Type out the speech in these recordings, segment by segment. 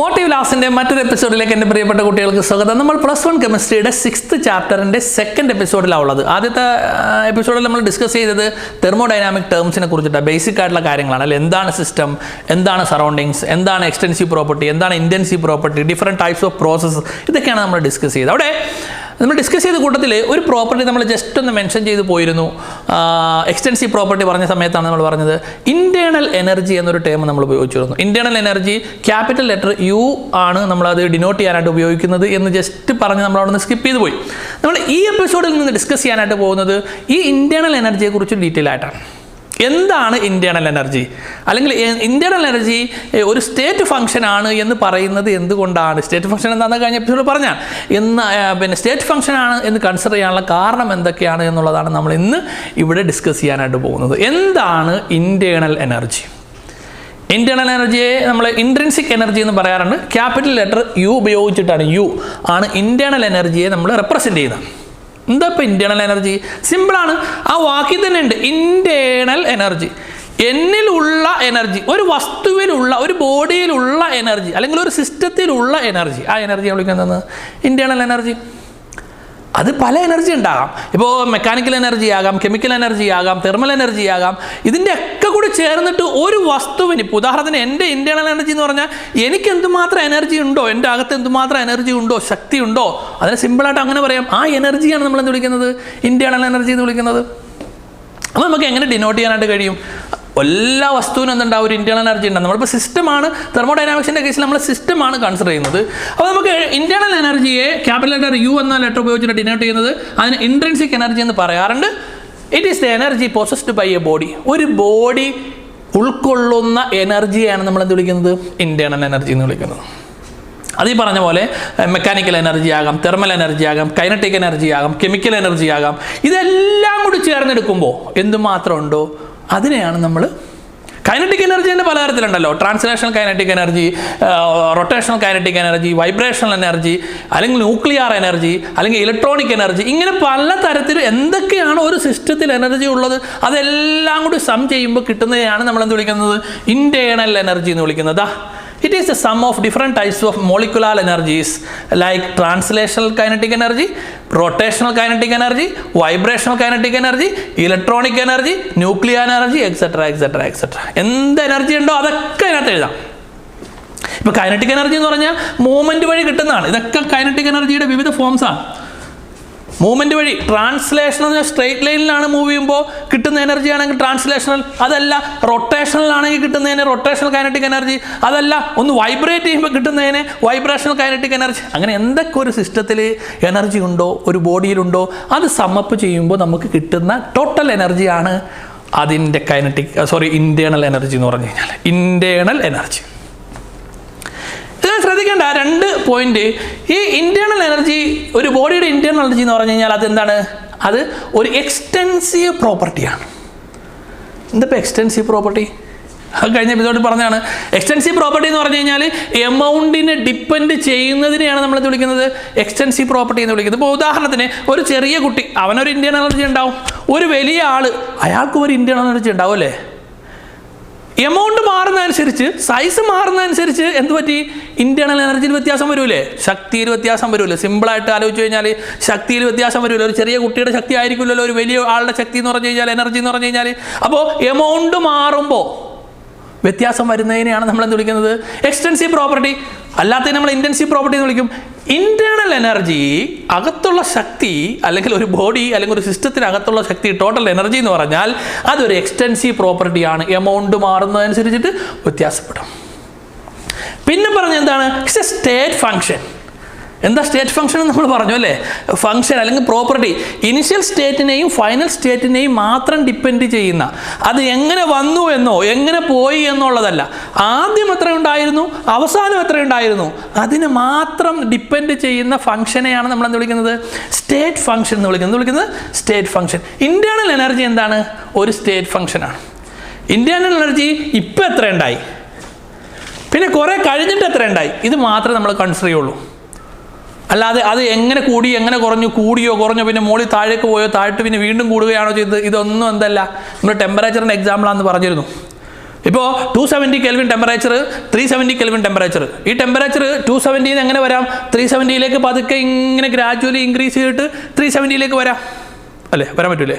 Motive ലാസിൻ്റെ മറ്റൊരു എപ്പിസോഡിലേക്ക് എൻ്റെ പ്രിയപ്പെട്ട കുട്ടികൾക്ക് സ്വാഗതം. നമ്മൾ +1 കെമിസ്ട്രിയുടെ 6th ചാപ്റ്ററിൻ്റെ 2nd എപ്പിസോഡിലാണ് ഉള്ളത്. ആദ്യത്തെ എപ്പിസോഡിൽ നമ്മൾ ഡിസ്കസ് ചെയ്തത് തെർമോഡൈനാമിക് ടേംസിനെ കുറിച്ചിട്ടാണ്, ബേസിക് ആയിട്ടുള്ള കാര്യങ്ങളാണ് അല്ലെ. എന്താണ് സിസ്റ്റം, എന്താണ് സറൗണ്ടിങ്സ്, എന്താണ് എക്സ്റ്റെൻസീവ് പ്രോപ്പർട്ടി, എന്താണ് intensive property, different types of process, ഇതൊക്കെയാണ് നമ്മൾ ഡിസ്കസ് ചെയ്തത്. അവിടെ നമ്മൾ ഡിസ്കസ് ചെയ്ത കൂട്ടത്തിൽ ഒരു പ്രോപ്പർട്ടി നമ്മൾ ജസ്റ്റ് ഒന്ന് മെൻഷൻ ചെയ്ത് പോയിരുന്നു. എക്സ്റ്റെൻസീവ് പ്രോപ്പർട്ടി പറഞ്ഞ സമയത്താണ് നമ്മൾ പറഞ്ഞത് ഇൻറ്റേർണൽ എനർജി എന്നൊരു ടേം നമ്മൾ ഉപയോഗിച്ചിരുന്നു. Internal energy capital letter U ആണ് നമ്മളത് ഡിനോട്ട് ചെയ്യാനായിട്ട് ഉപയോഗിക്കുന്നത് എന്ന് ജസ്റ്റ് പറഞ്ഞ് നമ്മൾ അവിടെ നിന്ന് സ്കിപ്പ് ചെയ്ത് പോയി. നമ്മൾ ഈ എപ്പിസോഡിൽ നിന്ന് ഡിസ്കസ് ചെയ്യാനായിട്ട് പോകുന്നത് ഈ ഇൻറ്റേർണൽ എനർജിയെക്കുറിച്ച് ഡീറ്റെയിൽ ആയിട്ടാണ്. എന്താണ് ഇൻറ്റേർണൽ എനർജി, അല്ലെങ്കിൽ ഇൻറ്റേർണൽ എനർജി ഒരു സ്റ്റേറ്റ് ഫംഗ്ഷൻ ആണ് എന്ന് പറയുന്നത് എന്തുകൊണ്ടാണ്? സ്റ്റേറ്റ് ഫംഗ്ഷൻ എന്താണെന്ന് കഴിഞ്ഞ എപ്പിസോഡിൽ പറഞ്ഞാൽ പിന്നെ സ്റ്റേറ്റ് ഫംഗ്ഷൻ ആണ് എന്ന് കൺസിഡർ ചെയ്യാനുള്ള കാരണം എന്തൊക്കെയാണ് എന്നുള്ളതാണ് നമ്മൾ ഇന്ന് ഇവിടെ ഡിസ്കസ് ചെയ്യാനായിട്ട് പോകുന്നത്. എന്താണ് ഇൻറ്റേർണൽ എനർജി? ഇൻറ്റേർണൽ എനർജിയെ നമ്മൾ ഇൻട്രിൻസിക് എനർജി എന്ന് പറയാറുണ്ട്. ക്യാപിറ്റൽ ലെറ്റർ യു ഉപയോഗിച്ചിട്ടാണ്, യു ആണ് ഇൻറ്റേർണൽ എനർജിയെ നമ്മൾ റെപ്രസെൻ്റ് ചെയ്യുന്നത്. എന്താ ഇപ്പോൾ ഇൻറ്റേർണൽ എനർജി? സിമ്പിളാണ്, ആ വാക്കിൽ തന്നെ ഉണ്ട് ഇൻറ്റേർണൽ എനർജി. എന്നിലുള്ള എനർജി, ഒരു വസ്തുവിലുള്ള, ഒരു ബോഡിയിലുള്ള എനർജി അല്ലെങ്കിൽ ഒരു സിസ്റ്റത്തിലുള്ള എനർജി, ആ എനർജിയെ വിളിക്കുന്നത് ഇൻറ്റേർണൽ എനർജി. അത് പല എനർജി ഉണ്ടാകാം. ഇപ്പോൾ മെക്കാനിക്കൽ എനർജി ആകാം, കെമിക്കൽ എനർജി ആകാം, തെർമൽ എനർജി ആകാം. ഇതിൻ്റെ ഒക്കെ കൂടി ചേർന്നിട്ട് ഒരു വസ്തുവിന്, ഇപ്പോൾ ഉദാഹരണത്തിന് എൻ്റെ ഇൻറ്റേർണൽ എനർജി എന്ന് പറഞ്ഞാൽ എനിക്ക് എന്തുമാത്രം എനർജി ഉണ്ടോ, എൻ്റെ അകത്ത് എന്തുമാത്രം എനർജി ഉണ്ടോ, ശക്തി ഉണ്ടോ, അതിനെ സിമ്പിളായിട്ട് അങ്ങനെ പറയാം. ആ എനർജിയാണ് നമ്മൾ എന്ത് വിളിക്കുന്നത്? ഇൻറ്റേർണൽ എനർജി എന്ന് വിളിക്കുന്നത്. അപ്പോൾ നമുക്ക് എങ്ങനെ ഡിനോട്ട് ചെയ്യാനായിട്ട് കഴിയും? എല്ലാ വസ്തുവിനും എന്തുണ്ടാവും? ഒരു ഇൻറ്റേർണൽ എനർജി ഉണ്ട്. നമ്മളിപ്പോൾ സിസ്റ്റമാണ്, തെർമോഡൈനാമിക്സിൻ്റെ കേസിൽ നമ്മൾ സിസ്റ്റമാണ് കൺസിഡർ ചെയ്യുന്നത്. അപ്പോൾ നമുക്ക് ഇൻറ്റേർണൽ എനർജിയെ ക്യാപിറ്റൽ ലെറ്റർ യു എന്ന ലെറ്റർ ഉപയോഗിച്ചിട്ട് ഡിനോട്ട് ചെയ്യുന്നത്, അതിന് ഇൻട്രിൻസിക് എനർജി എന്ന് പറയാറുണ്ട്. It is the energy possessed by a body. ഒരു ബോഡി ഉൾക്കൊള്ളുന്ന എനർജിയാണ് നമ്മൾ എന്ത് വിളിക്കുന്നത്? ഇൻറ്റേർണൽ എനർജി എന്ന് വിളിക്കുന്നത്. അത് ഈ പറഞ്ഞ പോലെ മെക്കാനിക്കൽ എനർജി ആകാം, തെർമൽ എനർജി ആകാം, കൈനറ്റിക് എനർജി ആകാം, കെമിക്കൽ എനർജി ആകാം. ഇതെല്ലാം കൂടി ചേർന്നെടുക്കുമ്പോൾ എന്തുമാത്രം ഉണ്ടോ അതിനെയാണ് നമ്മൾ കൈനറ്റിക് എനർജി തന്നെ പലതരത്തിലുണ്ടല്ലോ. Translational kinetic energy, rotational kinetic energy, vibrational energy, അല്ലെങ്കിൽ ന്യൂക്ലിയർ എനർജി, അല്ലെങ്കിൽ ഇലക്ട്രോണിക് എനർജി, ഇങ്ങനെ പലതരത്തിൽ എന്തൊക്കെയാണ് ഒരു സിസ്റ്റത്തിൽ എനർജി ഉള്ളത് അതെല്ലാം കൂടി സം ചെയ്യുമ്പോൾ കിട്ടുന്നതിനാണ് നമ്മൾ എന്ത് വിളിക്കുന്നത്? ഇൻറ്റേർണൽ എനർജി എന്ന് വിളിക്കുന്നത്. It is the sum of different types of molecular energies like translational kinetic energy, rotational kinetic energy, vibrational kinetic energy, electronic energy, nuclear energy, etc. etc. etc. എന്ത് എനർജി ഉണ്ടോ അതൊക്കെ അതിനകത്ത് എഴുതാം. ഇപ്പോൾ കൈനറ്റിക് എനർജി എന്ന് പറഞ്ഞാൽ മൂവ്മെൻറ്റ് വഴി കിട്ടുന്നതാണ്. ഇതൊക്കെ കൈനറ്റിക് എനർജിയുടെ വിവിധ ഫോംസാണ്. മൂവ്മെൻറ്റ് വഴി, ട്രാൻസ്ലേഷൻ എന്ന് പറഞ്ഞാൽ സ്ട്രെയിറ്റ് ലൈനിലാണ് മൂവ് ചെയ്യുമ്പോൾ കിട്ടുന്ന എനർജി ആണെങ്കിൽ ട്രാൻസ്ലേഷണൽ, അതല്ല റൊട്ടേഷണൽ ആണെങ്കിൽ കിട്ടുന്നതിന് റൊട്ടേഷണൽ കൈനറ്റിക് എനർജി, അതല്ല ഒന്ന് വൈബ്രേറ്റ് ചെയ്യുമ്പോൾ കിട്ടുന്നതിന് വൈബ്രേഷണൽ കൈനറ്റിക് എനർജി. അങ്ങനെ എന്തൊക്കെ ഒരു സിസ്റ്റത്തിൽ എനർജി ഉണ്ടോ, ഒരു ബോഡിയിലുണ്ടോ, അത് സമ്മപ്പ് ചെയ്യുമ്പോൾ നമുക്ക് കിട്ടുന്ന ടോട്ടൽ എനർജിയാണ് അതിൻ്റെ ഇൻറ്റേർണൽ എനർജി എന്ന് പറഞ്ഞു കഴിഞ്ഞാൽ. ഇൻറ്റേർണൽ എനർജി ശ്രദ്ധിക്കേണ്ട 2 പോയിന്റ്. ഈ ഇൻറ്റേർണൽ എനർജി, ഒരു ബോഡിയുടെ ഇൻറ്റേർണൽ എനർജി എന്ന് പറഞ്ഞു കഴിഞ്ഞാൽ അതെന്താണ്? അത് ഒരു എക്സ്റ്റെൻസീവ് പ്രോപ്പർട്ടിയാണ്. എന്താ എക്സ്റ്റെൻസീവ് പ്രോപ്പർട്ടി? അത് കഴിഞ്ഞ എപ്പിസോഡിൽ പറഞ്ഞാണ്. എക്സ്റ്റെൻസീവ് പ്രോപ്പർട്ടി എന്ന് പറഞ്ഞു കഴിഞ്ഞാൽ എമൗണ്ടിനെ ഡിപ്പെൻഡ് ചെയ്യുന്നതിനെയാണ് നമ്മൾ വിളിക്കുന്നത് എക്സ്റ്റെൻസീവ് പ്രോപ്പർട്ടി എന്ന് വിളിക്കുന്നത്. ഇപ്പോൾ ഉദാഹരണത്തിന് ഒരു ചെറിയ കുട്ടി, അവനൊരു ഇൻറ്റേർണൽ എനർജി ഉണ്ടാവും. ഒരു വലിയ ആൾ, അയാൾക്കും ഒരു ഇൻറ്റേർണൽ എനർജി ഉണ്ടാവും അല്ലേ? എമൗണ്ട് മാറുന്നതനുസരിച്ച്, സൈസ് മാറുന്നതനുസരിച്ച് എന്ത് പറ്റി? ഇൻറ്റേർണൽ എനർജിയിൽ വ്യത്യാസം വരൂലേ, ശക്തിയിൽ വ്യത്യാസം വരൂലേ? സിമ്പിളായിട്ട് ആലോചിച്ച് കഴിഞ്ഞാൽ ശക്തിയിൽ വ്യത്യാസം വരൂലേ? ഒരു ചെറിയ കുട്ടിയുടെ ശക്തി ആയിരിക്കില്ലല്ലോ ഒരു വലിയ ആളുടെ ശക്തി എന്ന് പറഞ്ഞു കഴിഞ്ഞാൽ, എനർജി എന്ന് പറഞ്ഞു കഴിഞ്ഞാൽ. അപ്പോൾ എമൗണ്ട് മാറുമ്പോൾ വ്യത്യാസം വരുന്നതിനെയാണ് നമ്മൾ എന്ത് വിളിക്കുന്നത്? Extensive property. അല്ലാത്തതിന് നമ്മൾ ഇൻറ്റൻസീവ് പ്രോപ്പർട്ടി എന്ന് വിളിക്കും. ഇൻറ്റേർണൽ എനർജി, അകത്തുള്ള ശക്തി, അല്ലെങ്കിൽ ഒരു ബോഡി അല്ലെങ്കിൽ ഒരു സിസ്റ്റത്തിനകത്തുള്ള ശക്തി, ടോട്ടൽ എനർജി എന്ന് പറഞ്ഞാൽ അതൊരു എക്സ്റ്റെൻസീവ് പ്രോപ്പർട്ടിയാണ്. എമൗണ്ട് മാറുന്നതനുസരിച്ചിട്ട് വ്യത്യാസപ്പെടും. പിന്നെ പറഞ്ഞ എന്താണ്? It's A state function. എന്താ സ്റ്റേറ്റ് ഫംഗ്ഷൻ എന്ന് നമ്മൾ പറഞ്ഞു അല്ലേ? ഫംഗ്ഷൻ അല്ലെങ്കിൽ പ്രോപ്പർട്ടി ഇനിഷ്യൽ സ്റ്റേറ്റിനെയും ഫൈനൽ സ്റ്റേറ്റിനെയും മാത്രം ഡിപ്പെൻഡ് ചെയ്യുന്ന, അത് എങ്ങനെ വന്നു എന്നോ എങ്ങനെ പോയി എന്നുള്ളതല്ല, ആദ്യം എത്ര ഉണ്ടായിരുന്നു അവസാനം എത്ര ഉണ്ടായിരുന്നു അതിനെ മാത്രം ഡിപ്പെൻഡ് ചെയ്യുന്ന ഫംഗ്ഷനെയാണ് നമ്മൾ എന്ത് വിളിക്കുന്നത്? സ്റ്റേറ്റ് ഫംഗ്ഷൻ എന്ന് വിളിക്കുന്നത്. State function. ഇൻറ്റേർണൽ എനർജി എന്താണ്? ഒരു സ്റ്റേറ്റ് ഫംഗ്ഷനാണ്. ഇൻറ്റേർണൽ എനർജി ഇപ്പം എത്ര ഉണ്ടായി, പിന്നെ കുറേ കഴിഞ്ഞിട്ട് എത്ര ഉണ്ടായി, ഇത് മാത്രമേ നമ്മൾ കൺസിഡർ ചെയ്യുള്ളൂ. അല്ലാതെ അത് എങ്ങനെ കൂടി എങ്ങനെ കുറഞ്ഞു, കൂടിയോ കുറഞ്ഞോ, പിന്നെ മുകളിൽ താഴേക്ക് പോയോ, താഴോട്ട് പിന്നെ വീണ്ടും കൂടുകയാണോ ചെയ്തത്, ഇതൊന്നും എന്തല്ല. നമ്മൾ ടെമ്പറേച്ചറിൻ്റെ എക്സാമ്പിളാണെന്ന് പറഞ്ഞിരുന്നു. ഇപ്പോൾ 270 കെൽവിൻ ടെമ്പറേച്ചർ, 370 കെൽവിൻ ടെമ്പറേച്ചർ. ഈ ടെമ്പറേച്ചർ 270 എങ്ങനെ വരാം? 370 പതുക്കെ ഇങ്ങനെ ഗ്രാജുവലി ഇൻക്രീസ് ചെയ്തിട്ട് 370 വരാം അല്ലേ? വരാൻ പറ്റൂലേ?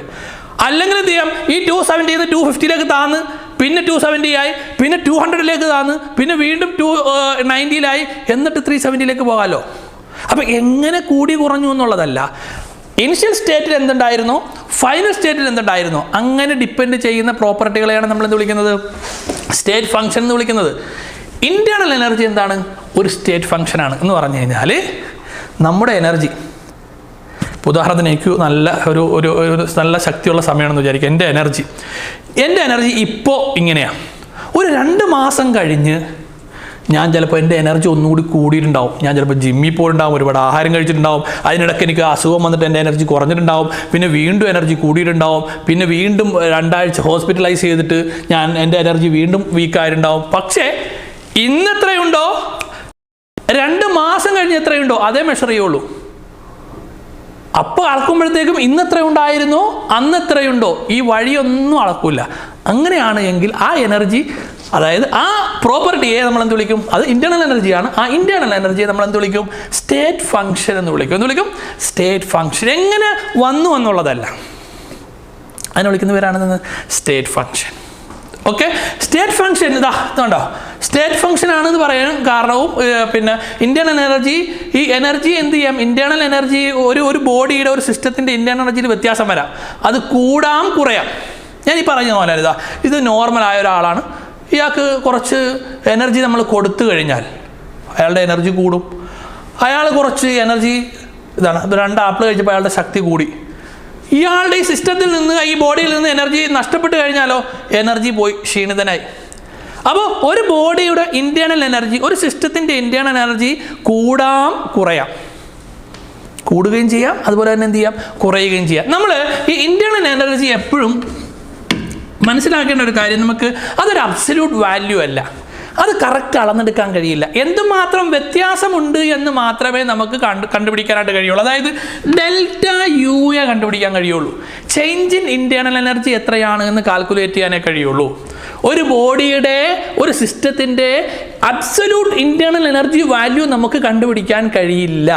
അല്ലെങ്കിൽ എന്ത് ചെയ്യാം? ഈ 270 250 താന്ന്, പിന്നെ 270 ആയി, പിന്നെ 200 താന്ന്, പിന്നെ വീണ്ടും 290 എന്നിട്ട് 370 പോകാമല്ലോ. അപ്പം എങ്ങനെ കൂടി കുറഞ്ഞു എന്നുള്ളതല്ല, ഇനിഷ്യൽ സ്റ്റേറ്റിൽ എന്തുണ്ടായിരുന്നു, ഫൈനൽ സ്റ്റേറ്റിൽ എന്തുണ്ടായിരുന്നു, അങ്ങനെ ഡിപ്പെൻഡ് ചെയ്യുന്ന പ്രോപ്പർട്ടികളെയാണ് നമ്മൾ എന്ത് വിളിക്കുന്നത്? സ്റ്റേറ്റ് ഫംഗ്ഷൻ എന്ന് വിളിക്കുന്നത്. ഇൻറ്റേർണൽ എനർജി എന്താണ്? ഒരു സ്റ്റേറ്റ് ഫംഗ്ഷനാണ് എന്ന് പറഞ്ഞു കഴിഞ്ഞാൽ നമ്മുടെ എനർജി, ഉദാഹരണത്തിന് എനിക്ക് നല്ല ഒരു നല്ല ശക്തിയുള്ള സമയമാണെന്ന് വിചാരിക്കുക. എൻ്റെ എനർജി ഇപ്പോൾ ഇങ്ങനെയാണ്. ഒരു 2 മാസം കഴിഞ്ഞ് ഞാൻ ചിലപ്പോൾ എൻ്റെ എനർജി ഒന്നുകൂടി കൂടിയിട്ടുണ്ടാവും. ഞാൻ ചിലപ്പോൾ ജിമ്മിൽ പോയിട്ടുണ്ടാവും, ഒരുപാട് ആഹാരം കഴിച്ചിട്ടുണ്ടാവും, അതിനിടയ്ക്ക് എനിക്ക് അസുഖം വന്നിട്ട് എൻ്റെ എനർജി കുറഞ്ഞിട്ടുണ്ടാവും, പിന്നെ വീണ്ടും എനർജി കൂടിയിട്ടുണ്ടാവും, പിന്നെ വീണ്ടും 2 ആഴ്ച ഹോസ്പിറ്റലൈസ് ചെയ്തിട്ട് എൻ്റെ എനർജി വീണ്ടും വീക്കായിട്ടുണ്ടാവും. പക്ഷേ ഇന്ന് എത്രയുണ്ടോ, 2 മാസം കഴിഞ്ഞ് എത്രയുണ്ടോ അതേ മെഷർ ചെയ്യുള്ളൂ. അപ്പോൾ അളക്കുമ്പോഴത്തേക്കും ഇന്ന് എത്ര ഉണ്ടായിരുന്നോ അന്ന് എത്രയുണ്ടോ, ഈ വഴിയൊന്നും അളക്കില്ല. അങ്ങനെയാണ് എങ്കിൽ ആ എനർജി, അതായത് ആ പ്രോപ്പർട്ടിയെ നമ്മൾ എന്ത് വിളിക്കും? അത് ഇന്റേണൽ എനർജിയാണ്. ആ ഇന്റേണൽ എനർജിയെ നമ്മൾ എന്ത് വിളിക്കും? സ്റ്റേറ്റ് ഫംഗ്ഷൻ എന്ന് വിളിക്കും. സ്റ്റേറ്റ് ഫംഗ്ഷൻ എങ്ങനെ വന്നു എന്നുള്ളതല്ല, അതിനെ വിളിക്കുന്ന പേരാണ് state function. Okay, state function ഇതുണ്ടോ, സ്റ്റേറ്റ് ഫംഗ്ഷൻ ആണെന്ന് പറയാൻ കാരണവും പിന്നെ ഇന്റേണൽ എനർജി, ഈ എനർജി എന്ത് ചെയ്യാം? ഇന്റേണൽ എനർജി ഒരു ബോഡിയുടെ, ഒരു സിസ്റ്റത്തിൻ്റെ ഇന്റേണൽ എനർജിയിൽ വ്യത്യാസം വരാം. അത് കൂടാം കുറയാം. ഞാൻ ഈ പറഞ്ഞ പോലെ ഇത് നോർമലായ ഒരാളാണ്, ഇയാൾക്ക് കുറച്ച് എനർജി നമ്മൾ കൊടുത്തു കഴിഞ്ഞാൽ അയാളുടെ എനർജി കൂടും. അയാൾ കുറച്ച് എനർജി 2 ആപ്പിൾ കഴിച്ചപ്പോൾ അയാളുടെ ശക്തി കൂടി. ഇയാളുടെ ഈ സിസ്റ്റത്തിൽ നിന്ന്, ഈ ബോഡിയിൽ നിന്ന് എനർജി നഷ്ടപ്പെട്ട് കഴിഞ്ഞാലോ എനർജി പോയി, ക്ഷീണിതനായി. അപ്പോൾ ഒരു ബോഡിയുടെ ഇന്റേണൽ എനർജി, ഒരു സിസ്റ്റത്തിൻ്റെ ഇന്റേണൽ എനർജി കൂടാം കുറയാം, കൂടുകയും ചെയ്യാം, അതുപോലെ തന്നെ എന്ത് ചെയ്യാം? കുറയുകയും ചെയ്യാം. നമ്മൾ ഈ ഇന്റേണൽ എനർജി എപ്പോഴും മനസ്സിലാക്കേണ്ട ഒരു കാര്യം, നമുക്ക് അതൊരു അബ്സല്യൂട്ട് വാല്യൂ അല്ല, അത് കറക്റ്റ് അളന്നെടുക്കാൻ കഴിയില്ല. എന്തുമാത്രം വ്യത്യാസമുണ്ട് എന്ന് മാത്രമേ നമുക്ക് കണ്ടുപിടിക്കാനായിട്ട് കഴിയുള്ളൂ. അതായത് ഡെൽറ്റ യുയെ കണ്ടുപിടിക്കാൻ കഴിയുള്ളൂ. ചേഞ്ച് ഇൻ ഇന്റേണൽ എനർജി എത്രയാണ് എന്ന് കാൽക്കുലേറ്റ് ചെയ്യാനേ കഴിയുള്ളൂ. ഒരു ബോഡിയുടെ, ഒരു സിസ്റ്റത്തിൻ്റെ അബ്സല്യൂട്ട് ഇന്റേണൽ എനർജി വാല്യൂ നമുക്ക് കണ്ടുപിടിക്കാൻ കഴിയില്ല.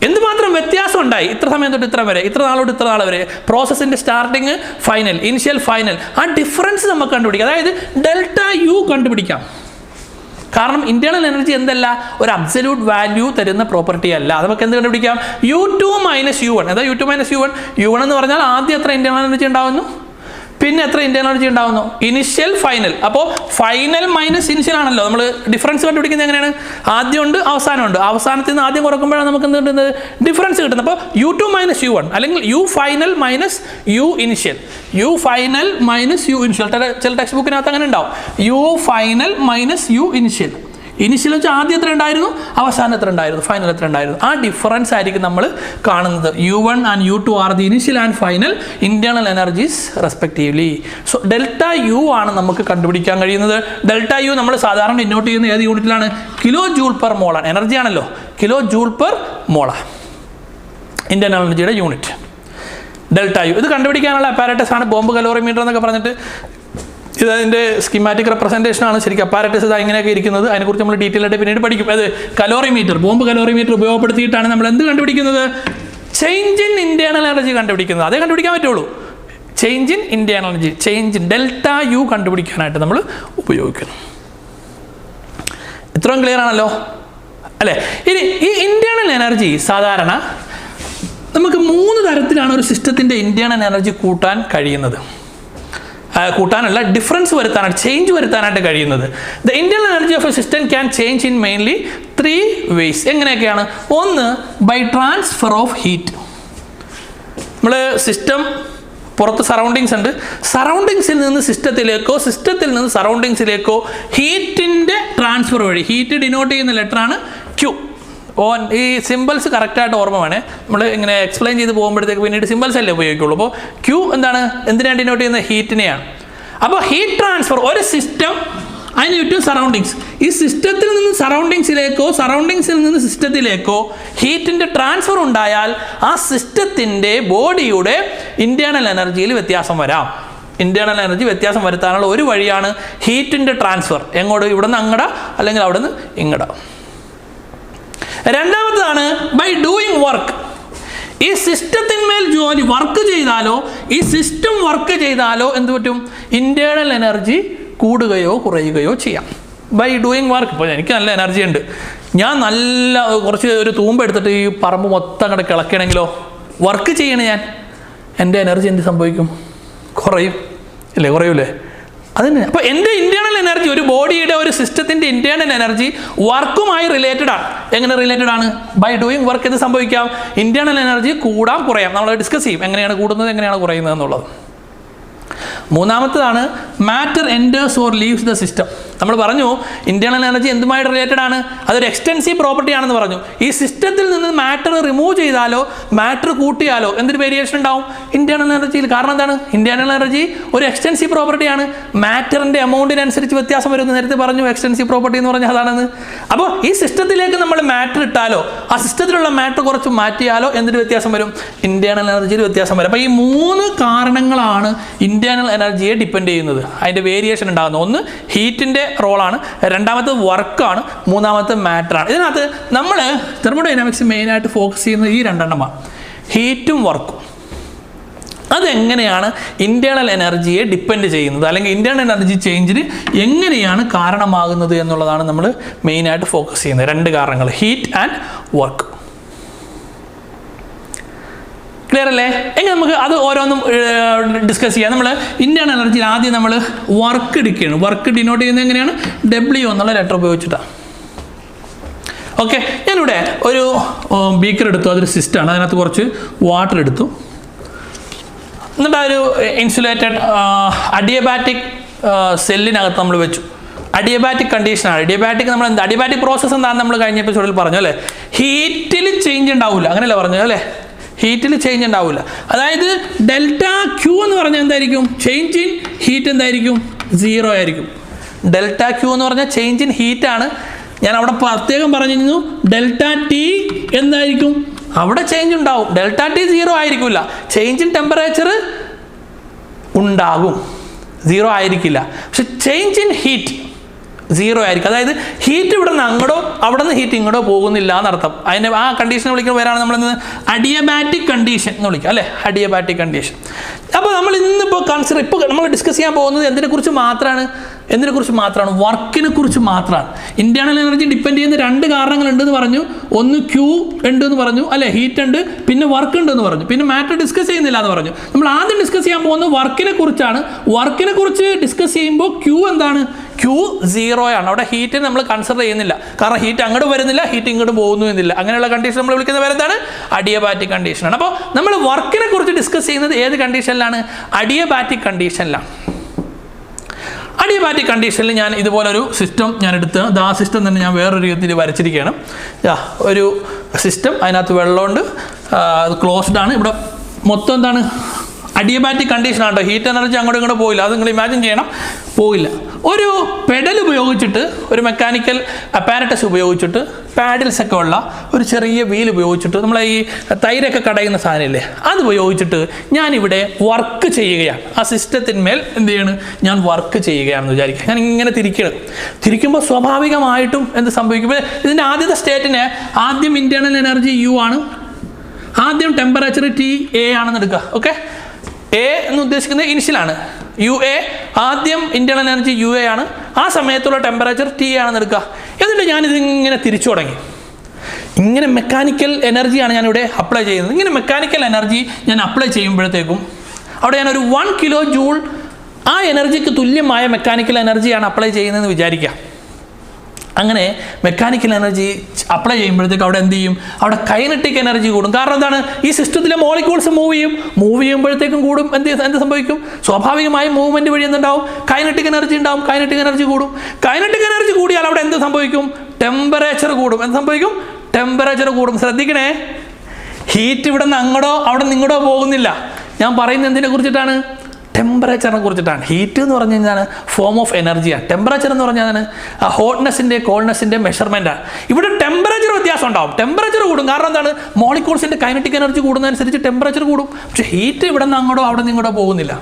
എന്തുമാത്രം വ്യത്യാസം ഉണ്ടായി, ഇത്ര സമയം തൊട്ട് ഇത്ര വരെ, ഇത്ര നാളോട്ട് ഇത്ര നാൾ വരെ, പ്രോസസ്സിൻ്റെ സ്റ്റാർട്ടിങ്, ഫൈനൽ, ഇനിഷ്യൽ, ഫൈനൽ, ആ ഡിഫറൻസ് നമുക്ക് കണ്ടുപിടിക്കാം. അതായത് ഡെൽറ്റ യു കണ്ടുപിടിക്കാം. കാരണം ഇന്റേണൽ എനർജി എന്തല്ല, ഒരു അബ്സല്യൂട്ട് വാല്യൂ തരുന്ന പ്രോപ്പർട്ടി അല്ല. നമുക്ക് എന്ത് കണ്ടുപിടിക്കാം? U2 - U1. അതാ U2 - U1. U1 എന്ന് പറഞ്ഞാൽ ആദ്യം എത്ര ഇന്റേണൽ എനർജി ഉണ്ടാവുന്നു, പിന്നെ എത്ര ഇന്റേണൽ എനർജി ഉണ്ടാവുന്നു, ഇനിഷ്യൽ, ഫൈനൽ. അപ്പോൾ ഫൈനൽ മൈനസ് ഇനിഷ്യൽ ആണല്ലോ. നമ്മൾ ഡിഫറൻസ് കണ്ടുപിടിക്കുന്നത് എങ്ങനെയാണ്? ആദ്യമുണ്ട്, അവസാനമുണ്ട്. അവസാനത്തിൽ നിന്ന് ആദ്യം കുറക്കുമ്പോഴാണ് നമുക്ക് എന്ത് കിട്ടുന്നത്? ഡിഫറൻസ് കിട്ടുന്നത്. അപ്പോൾ U2 - U1 അല്ലെങ്കിൽ U final minus U initial. U final minus U initial. ചില ടെക്സ്റ്റ് ബുക്കിനകത്ത് അങ്ങനെ ഉണ്ടാവും. U final minus U initial. Initial വെച്ചാൽ ആദ്യം എത്ര ഉണ്ടായിരുന്നു, അവസാനം എത്ര ഉണ്ടായിരുന്നു, ഫൈനൽ എത്ര ഉണ്ടായിരുന്നു. ആ ഡിഫറൻസ് ആയിരിക്കും നമ്മൾ കാണുന്നത്. U1 and U2 are the initial and final internal energies respectively. So delta U ആണ് നമുക്ക് കണ്ടുപിടിക്കാൻ കഴിയുന്നത്. ഡെൽറ്റ യു നമ്മൾ സാധാരണ ഡിനോട്ട് ചെയ്യുന്ന ഏത് യൂണിറ്റിലാണ്? കിലോ ജൂൾ പെർ മോളാണ്. എനർജി ആണല്ലോ, കിലോ ജൂൾ പെർ മോളാണ് ഇന്റേണൽ എനർജിയുടെ യൂണിറ്റ്. ഡെൽറ്റ യു ഇത് കണ്ടുപിടിക്കാനുള്ള അപ്പാരറ്റസ് ആണ് ബോംബ് കലോറിമീറ്റർ എന്നൊക്കെ പറഞ്ഞിട്ട്. ഇതതിൻ്റെ സ്കീമാറ്റിക് റെപ്രസെൻറ്റേഷൻ ആണ്. ശരിക്കും അപ്പാരറ്റസ് ഇത് ഇങ്ങനെയൊക്കെ ഇരിക്കുന്നത്. അതിനെക്കുറിച്ച് നമ്മൾ ഡീറ്റെയിൽ ആയിട്ട് പിന്നീട് പഠിക്കും. അത് കലോറിമീറ്റർ, ബോംബ് കലോറിമീറ്റർ ഉപയോഗപ്പെടുത്തിയിട്ടാണ് നമ്മൾ എന്ത് കണ്ടുപിടിക്കുന്നത്? ചേഞ്ച് ഇൻ ഇന്റേണൽ എനർജി കണ്ടുപിടിക്കുന്നത്. അതേ കണ്ടുപിടിക്കാൻ പറ്റുള്ളൂ. Change in internal energy, change delta U കണ്ടുപിടിക്കാനായിട്ട് നമ്മൾ ഉപയോഗിക്കുന്നു. ഇത്രയും ക്ലിയർ ആണല്ലോ അല്ലേ? ഇനി ഈ ഇന്റേണൽ എനർജി സാധാരണ നമുക്ക് 3 തരത്തിലാണ് ഒരു സിസ്റ്റത്തിൻ്റെ ഇന്റേണൽ എനർജി കൂട്ടാൻ കഴിയുന്നത്. കൂട്ടാനല്ല, ഡിഫറൻസ് വരുത്താനായിട്ട്, ചേഞ്ച് വരുത്താനായിട്ട് കഴിയുന്നത്. The internal energy of a system can change in mainly 3 ways. എങ്ങനെയൊക്കെയാണ്? ഒന്ന്, ബൈ ട്രാൻസ്ഫർ ഓഫ് ഹീറ്റ്. നമ്മൾ സിസ്റ്റം പുറത്ത് സറൗണ്ടിങ്സ് ഉണ്ട്, സറൗണ്ടിങ്സിൽ നിന്ന് സിസ്റ്റത്തിലേക്കോ, സിസ്റ്റത്തിൽ നിന്ന് സറൗണ്ടിങ്സിലേക്കോ ഹീറ്റിൻ്റെ ട്രാൻസ്ഫർ വഴി, ഹീറ്റ് ഡിനോട്ട് ചെയ്യുന്ന ലെറ്ററാണ് Q. ഈ സിമ്പിൾസ് കറക്റ്റായിട്ട് ഓർമ്മ വേണേ. നമ്മൾ ഇങ്ങനെ എക്സ്പ്ലെയിൻ ചെയ്ത് പോകുമ്പോഴത്തേക്ക് പിന്നീട് സിമ്പിൾസ് അല്ലേ ഉപയോഗിക്കുള്ളൂ. അപ്പോൾ Q എന്താണ്, എന്തിനാണ് ഡിനോട്ട് ചെയ്യുന്നത്? ഹീറ്റിനെയാണ്. അപ്പോൾ ഹീറ്റ് ട്രാൻസ്ഫർ, ഒരു സിസ്റ്റം, അതിന് ചുറ്റും സറൗണ്ടിങ്സ്, ഈ സിസ്റ്റത്തിൽ നിന്ന് സറൗണ്ടിങ്സിലേക്കോ, സറൗണ്ടിങ്സിൽ നിന്ന് സിസ്റ്റത്തിലേക്കോ ഹീറ്റിൻ്റെ ട്രാൻസ്ഫർ ഉണ്ടായാൽ ആ സിസ്റ്റത്തിൻ്റെ ബോഡിയുടെ ഇന്റേണൽ എനർജിയിൽ വ്യത്യാസം വരാം. ഇന്റേണൽ എനർജി വ്യത്യാസം വരുത്താനുള്ള ഒരു വഴിയാണ് ഹീറ്റിൻ്റെ ട്രാൻസ്ഫർ. എങ്ങോട്ട്? ഇവിടെ നിന്ന് അങ്ങട അല്ലെങ്കിൽ അവിടെ നിന്ന് ഇങ്ങട. രണ്ടാമതാണ് ബൈ ഡൂയിങ് വർക്ക്. ഈ സിസ്റ്റത്തിന്മേൽ ജോലി വർക്ക് ചെയ്താലോ, ഈ സിസ്റ്റം വർക്ക് ചെയ്താലോ എന്ത് പറ്റും? ഇന്റേണൽ എനർജി കൂടുകയോ കുറയുകയോ ചെയ്യാം ബൈ ഡൂയിങ് വർക്ക്. ഇപ്പോൾ എനിക്ക് നല്ല എനർജി ഉണ്ട്, ഞാൻ നല്ല കുറച്ച് ഒരു തൂമ്പ് എടുത്തിട്ട് ഈ പറമ്പ് മൊത്തം അങ്ങോട്ട് കിളക്കണമെങ്കിലോ, വർക്ക് ചെയ്യണേ ഞാൻ, എൻ്റെ എനർജി എന്ത് സംഭവിക്കും? കുറയും അല്ലേ? കുറയൂലേ? അതിന് അപ്പോൾ എൻ്റെ ഇന്റേണൽ എനർജി, ഒരു ബോഡിയുടെ ഒരു സിസ്റ്റത്തിൻ്റെ ഇന്റേണൽ എനർജി വർക്കുമായി റിലേറ്റഡ് ആണ്. എങ്ങനെ റിലേറ്റഡ് ആണ്? ബൈ ഡൂയിങ് വർക്ക് എന്ത് സംഭവിക്കാം? ഇന്റേണൽ എനർജി കൂടാം കുറയാം. നമ്മൾ ഡിസ്കസ് ചെയ്യും എങ്ങനെയാണ് കൂടുന്നത് എങ്ങനെയാണ് കുറയുന്നത് എന്നുള്ളത്. മൂന്നാമത്തതാണ് matter enters or leaves the system. നമ്മൾ പറഞ്ഞു ഇന്റേണൽ എനർജി എന്തുമായിട്ട് റിലേറ്റഡ് ആണ്? അതൊരു എക്സ്റ്റെൻസീവ് പ്രോപ്പർട്ടി ആണെന്ന് പറഞ്ഞു. ഈ സിസ്റ്റത്തിൽ നിന്ന് മാറ്റർ റിമൂവ് ചെയ്താലോ മാറ്റർ കൂട്ടിയാലോ എന്തൊരു വേരിയേഷൻ ഉണ്ടാവും ഇന്റേണൽ എനർജിയിൽ? കാരണം എന്താണ്? ഇന്റേണൽ എനർജി ഒരു എക്സ്റ്റെൻസീവ് പ്രോപ്പർട്ടിയാണ്. മാറ്ററിൻ്റെ എമൗണ്ടിനനുസരിച്ച് വ്യത്യാസം വരുന്നു. നേരത്തെ പറഞ്ഞു എക്സ്റ്റെൻസീവ് പ്രോപ്പർട്ടി എന്ന് പറഞ്ഞാൽ അതാണെന്ന്. അപ്പോൾ ഈ സിസ്റ്റത്തിലേക്ക് നമ്മൾ മാറ്റർ ഇട്ടാലോ ആ സിസ്റ്റത്തിലുള്ള മാറ്റർ കുറച്ച് മാറ്റിയാലോ എന്തൊരു വ്യത്യാസം വരും? ഇന്റേണൽ എനർജിയിൽ വ്യത്യാസം വരും. അപ്പോൾ ഈ 3 കാരണങ്ങളാണ് ഇന്റേണൽ എനർജിയെ ഡിപ്പെൻഡ് ചെയ്യുന്നത്, അതിൻ്റെ വേരിയേഷൻ ഉണ്ടാകുന്നത്. ഒന്ന് ഹീറ്റിൻ്റെ റോളാണ്, രണ്ടാമത്തെ വർക്കാണ്, മൂന്നാമത്തെ മാറ്ററാണ്. ഇതിനകത്ത് നമ്മൾ തെർമോഡൈനാമിക്സ് മെയിനായിട്ട് ഫോക്കസ് ചെയ്യുന്നത് ഈ 2 എണ്ണമാണ്, ഹീറ്റും വർക്കും. അതെങ്ങനെയാണ് ഇന്റേണൽ എനർജിയെ ഡിപ്പെൻഡ് ചെയ്യുന്നത്, അല്ലെങ്കിൽ ഇന്റേണൽ എനർജി ചേഞ്ചിന് എങ്ങനെയാണ് കാരണമാകുന്നത് എന്നുള്ളതാണ് നമ്മൾ മെയിനായിട്ട് ഫോക്കസ് ചെയ്യുന്നത്. 2 കാരണങ്ങൾ, ഹീറ്റ് ആൻഡ് വർക്ക്. ക്ലിയർ അല്ലേ? എങ്കിൽ നമുക്ക് അത് ഓരോന്നും ഡിസ്കസ് ചെയ്യാം. നമ്മൾ ഇന്റേണൽ എനർജിയിൽ ആദ്യം നമ്മൾ വർക്ക് എടുക്കുകയാണ്. വർക്ക് ഡിനോട്ട് ചെയ്യുന്നത് എങ്ങനെയാണ്? W എന്നുള്ള ലെറ്റർ ഉപയോഗിച്ചിട്ടാണ്. ഓക്കെ, ഞാനിവിടെ ഒരു ബീക്കർ എടുത്തു, അതൊരു സിസ്റ്റമാണ്. അതിനകത്ത് കുറച്ച് വാട്ടർ എടുത്തു. എന്നിട്ട് ആ ഒരു ഇൻസുലേറ്റഡ് അഡിയബാറ്റിക് സെല്ലിനകത്ത് നമ്മൾ വെച്ചു. അഡിയബാറ്റിക് കണ്ടീഷനാണ്. അഡിയബാറ്റിക് നമ്മൾ എന്താ, അഡിയബാറ്റിക് പ്രോസസ്സ് എന്താണെന്ന് നമ്മൾ കഴിഞ്ഞ എപ്പിസോഡിൽ പറഞ്ഞു അല്ലേ? ഹീറ്റിൽ ചേഞ്ച് ഉണ്ടാവില്ല, അങ്ങനെയല്ല പറഞ്ഞു അല്ലേ? ഹീറ്റിൽ ചേഞ്ച് ഉണ്ടാവില്ല. അതായത് ഡെൽറ്റ ക്യൂ എന്ന് പറഞ്ഞാൽ എന്തായിരിക്കും? ചേഞ്ച് ഇൻ ഹീറ്റ് എന്തായിരിക്കും? 0 ആയിരിക്കും. ഡെൽറ്റ ക്യൂ എന്ന് പറഞ്ഞാൽ ചേഞ്ച് ഇൻ ഹീറ്റാണ്. ഞാൻ അവിടെ പ്രത്യേകം പറഞ്ഞിരുന്നു ഡെൽറ്റ ടി എന്തായിരിക്കും? അവിടെ ചേഞ്ച് ഉണ്ടാവും. ഡെൽറ്റ ടി 0 ആയിരിക്കില്ല, ചേഞ്ച് ഇൻ ടെമ്പറേച്ചർ ഉണ്ടാകും, 0 ആയിരിക്കില്ല. പക്ഷെ ചേഞ്ച് ഇൻ ഹീറ്റ് 0 ആയിരിക്കും. അതായത് ഹീറ്റ് ഇവിടെ നിന്ന് അങ്ങോട്ടോ അവിടെ നിന്ന് ഹീറ്റ് ഇങ്ങോട്ടോ പോകുന്നില്ല എന്നർത്ഥം. അതിൻ്റെ ആ കണ്ടീഷൻ വിളിക്കുന്ന പേരാണ് നമ്മളിന്ന് അഡിയബാറ്റിക് കണ്ടീഷൻ എന്ന് വിളിക്കുക അല്ലേ? Adiabatic condition. അപ്പോൾ നമ്മൾ ഇന്നിപ്പോൾ ഇപ്പോൾ നമ്മൾ ഡിസ്കസ് ചെയ്യാൻ പോകുന്നത് എന്തിനെക്കുറിച്ച് മാത്രമാണ്? വർക്കിനെ കുറിച്ച് മാത്രമാണ്. ഇന്റേണൽ എനർജി ഡിപ്പെൻഡ് ചെയ്യുന്ന 2 കാരണങ്ങളുണ്ടെന്ന് പറഞ്ഞു. ഒന്ന് ക്യൂ ഉണ്ട് എന്ന് പറഞ്ഞു അല്ലേ? ഹീറ്റ് ഉണ്ട്, പിന്നെ വർക്ക് ഉണ്ട് എന്ന് പറഞ്ഞു, പിന്നെ മാറ്റർ ഡിസ്കസ് ചെയ്യുന്നില്ല എന്ന് പറഞ്ഞു. നമ്മൾ ആദ്യം ഡിസ്കസ് ചെയ്യാൻ പോകുന്നത് വർക്കിനെ കുറിച്ചാണ്. വർക്കിനെ കുറിച്ച് ഡിസ്കസ് ചെയ്യുമ്പോൾ ക്യൂ എന്താണ്? ക്യൂ 0 ആണ്. അവിടെ ഹീറ്റിനെ നമ്മൾ കൺസിഡർ ചെയ്യുന്നില്ല, കാരണം ഹീറ്റ് അങ്ങോട്ട് വരുന്നില്ല, ഹീറ്റ് ഇങ്ങോട്ട് പോകുന്നില്ല. അങ്ങനെയുള്ള കണ്ടീഷൻ നമ്മൾ വിളിക്കുന്ന പേര് എന്താണ്? അഡിയബാറ്റിക് കണ്ടീഷനാണ്. അപ്പോൾ നമ്മൾ വർക്കിനെ കുറിച്ച് ഡിസ്കസ് ചെയ്യുന്നത് ഏത് കണ്ടീഷനിലാണ്? അഡിയബാറ്റിക് കണ്ടീഷനിലാണ്. അഡിയബാറ്റിക് കണ്ടീഷനിൽ ഞാൻ ഇതുപോലൊരു സിസ്റ്റം ഞാൻ എടുത്ത്, ആ സിസ്റ്റം തന്നെ ഞാൻ വേറൊരു രീതിയിൽ വരച്ചിരിക്കുകയാണ്. ഒരു സിസ്റ്റം, അതിനകത്ത് വെള്ളമുണ്ട്, അത് ക്ലോസ്ഡ് ആണ്. ഇവിടെ മൊത്തം എന്താണ്? അഡിയബാറ്റിക് കണ്ടീഷനാണ്. ഹീറ്റ് എനർജി അങ്ങോട്ടും ഇങ്ങോട്ടും പോയില്ല, അത് നിങ്ങൾ ഇമാജിൻ ചെയ്യണം, പോയില്ല. ഒരു പെഡൽ ഉപയോഗിച്ചിട്ട്, ഒരു മെക്കാനിക്കൽ അപ്പാരറ്റസ് ഉപയോഗിച്ചിട്ട്, പാഡിൽസ് ഒക്കെ ഉള്ള ഒരു ചെറിയ വീൽ ഉപയോഗിച്ചിട്ട്, നമ്മളെ ഈ തൈരൊക്കെ കടയുന്ന സാധനമില്ലേ, അത് ഉപയോഗിച്ചിട്ട് ഞാനിവിടെ വർക്ക് ചെയ്യുകയാണ്. ആ സിസ്റ്റത്തിന്മേൽ എന്ത് ചെയ്യണം? ഞാൻ വർക്ക് ചെയ്യുകയാണെന്ന് വിചാരിക്കുക. ഞാൻ ഇങ്ങനെ തിരിക്കുമ്പോൾ സ്വാഭാവികമായിട്ടും എന്ത് സംഭവിക്കും? ഇതിൻ്റെ ആദ്യത്തെ സ്റ്റേറ്റിന് ആദ്യം ഇന്റേണൽ എനർജി U ആണ്, ആദ്യം ടെമ്പറേച്ചർ TA ആണെന്ന് എടുക്കുക. ഓക്കെ, A എന്ന് ഉദ്ദേശിക്കുന്നത് ഇനിഷ്യലാണ്. UA ആദ്യം ഇന്റേണൽ എനർജി UA ആണ്, ആ സമയത്തുള്ള ടെമ്പറേച്ചർ T ആണെന്ന് എടുക്കുക. എന്നിട്ട് ഞാനിതിങ്ങനെ തിരിച്ചു തുടങ്ങി. ഇങ്ങനെ മെക്കാനിക്കൽ എനർജിയാണ് ഞാനിവിടെ അപ്ലൈ ചെയ്യുന്നത്. ഇങ്ങനെ മെക്കാനിക്കൽ എനർജി ഞാൻ അപ്ലൈ ചെയ്യുമ്പോഴത്തേക്കും അവിടെ ഞാനൊരു 1 കിലോ ജൂൾ ആ എനർജിക്ക് തുല്യമായ മെക്കാനിക്കൽ എനർജിയാണ് അപ്ലൈ ചെയ്യുന്നതെന്ന് വിചാരിക്കുക. അങ്ങനെ മെക്കാനിക്കൽ എനർജി അപ്ലൈ ചെയ്യുമ്പോഴത്തേക്ക് അവിടെ എന്ത് ചെയ്യും? അവിടെ കൈനറ്റിക് എനർജി കൂടും. കാരണം എന്താണ്? ഈ സിസ്റ്റത്തിലെ മോളിക്യൂൾസ് മൂവ് ചെയ്യുമ്പോഴത്തേക്കും കൂടും. എന്ത് സംഭവിക്കും? സ്വാഭാവികമായും മൂവ്മെന്റ് വഴി എന്തുണ്ടാവും? കൈനറ്റിക് എനർജി ഉണ്ടാവും. കൈനറ്റിക് എനർജി കൂടും. കൈനറ്റിക് എനർജി കൂടിയാൽ അവിടെ എന്ത് സംഭവിക്കും? ടെമ്പറേച്ചർ കൂടും. എന്ത് സംഭവിക്കും? ടെമ്പറേച്ചർ കൂടും. ശ്രദ്ധിക്കണേ, ഹീറ്റ് ഇവിടെ നിന്ന് അങ്ങോട്ടോ അവിടെ നിന്ന് ഇങ്ങോട്ടോ പോകുന്നില്ല. ഞാൻ പറയുന്നത് എന്തിനെ കുറിച്ചിട്ടാണ്? ടെമ്പറേച്ചറിനെ കുറിച്ചിട്ടാണ്. ഹീറ്റ് എന്ന് പറഞ്ഞു കഴിഞ്ഞാൽ ഫോം ഓഫ് എനർജിയാണ്. ടെമ്പറേച്ചർ എന്ന് പറഞ്ഞാൽ ഹോട്ട്നെസ്സിൻ്റെ കോൾഡ്നെസ്സിൻ്റെ മെഷർമെൻറ്റാണ്. ഇവിടെ ടെമ്പറേച്ചർ വ്യത്യാസം ഉണ്ടാവും. ടെമ്പറേച്ചർ കൂടും. കാരണം എന്താണ്? മോളിക്യൂൾസിൻ്റെ കൈനറ്റിക് എനർജി കൂടുന്നതനുസരിച്ച് ടെമ്പറേച്ചർ കൂടും. പക്ഷേ ഹീറ്റ് ഇവിടെ നിന്ന് അങ്ങോട്ടോ അവിടെ നിന്ന് ഇങ്ങോട്ടോ പോകുന്നില്ല.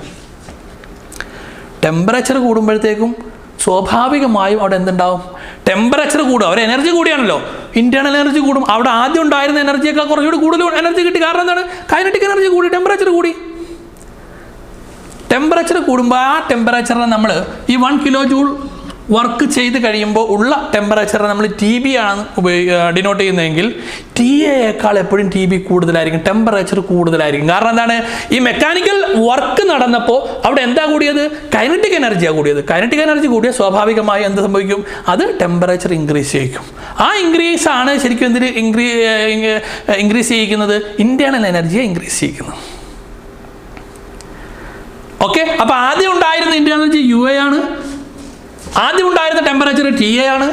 ടെമ്പറേച്ചർ കൂടുമ്പോഴത്തേക്കും സ്വാഭാവികമായും അവിടെ എന്തുണ്ടാവും? ടെമ്പറേച്ചർ കൂടും, അവർ എനർജി കൂടിയാണല്ലോ, ഇന്റേണൽ എനർജി കൂടും. അവിടെ ആദ്യം ഉണ്ടായിരുന്ന എനർജിയേക്കാൾ കുറച്ചുകൂടി കൂടുതൽ എനർജി കിട്ടി. കാരണം എന്താണ്? കൈനറ്റിക് എനർജി കൂടി, ടെമ്പറേച്ചർ കൂടി. ടെമ്പറേച്ചർ കൂടുമ്പോൾ ആ ടെമ്പറേച്ചറിനെ നമ്മൾ ഈ 1 കിലോ ജൂൾ വർക്ക് ചെയ്ത് കഴിയുമ്പോൾ ഉള്ള ടെമ്പറേച്ചറിനെ നമ്മൾ TB ആണ് ഡിനോട്ട് ചെയ്യുന്നതെങ്കിൽ TA എപ്പോഴും TB കൂടുതലായിരിക്കും, ടെമ്പറേച്ചർ കൂടുതലായിരിക്കും. കാരണം എന്താണ്? ഈ മെക്കാനിക്കൽ വർക്ക് നടന്നപ്പോൾ അവിടെ എന്താ കൂടിയത്? കൈനറ്റിക് എനർജിയാണ് കൂടിയത്. കൈനറ്റിക് എനർജി കൂടിയ സ്വാഭാവികമായി എന്ത് സംഭവിക്കും? അത് ടെമ്പറേച്ചർ ഇൻക്രീസ് ചെയ്യിക്കും. ആ ഇൻക്രീസ് ആണ് ശരിക്കും എന്തിന് ഇൻക്രീസ് ചെയ്യിക്കുന്നത്? ഇന്റേണൽ എനർജിയെ ഇൻക്രീസ് ചെയ്യിക്കുന്നത്. ഓക്കെ, അപ്പൊ ആദ്യം ഉണ്ടായിരുന്ന ഇന്റേണൽ എനർജി UA ആണ്, ആദ്യം ഉണ്ടായിരുന്ന ടെമ്പറേച്ചർ TA ആണ്.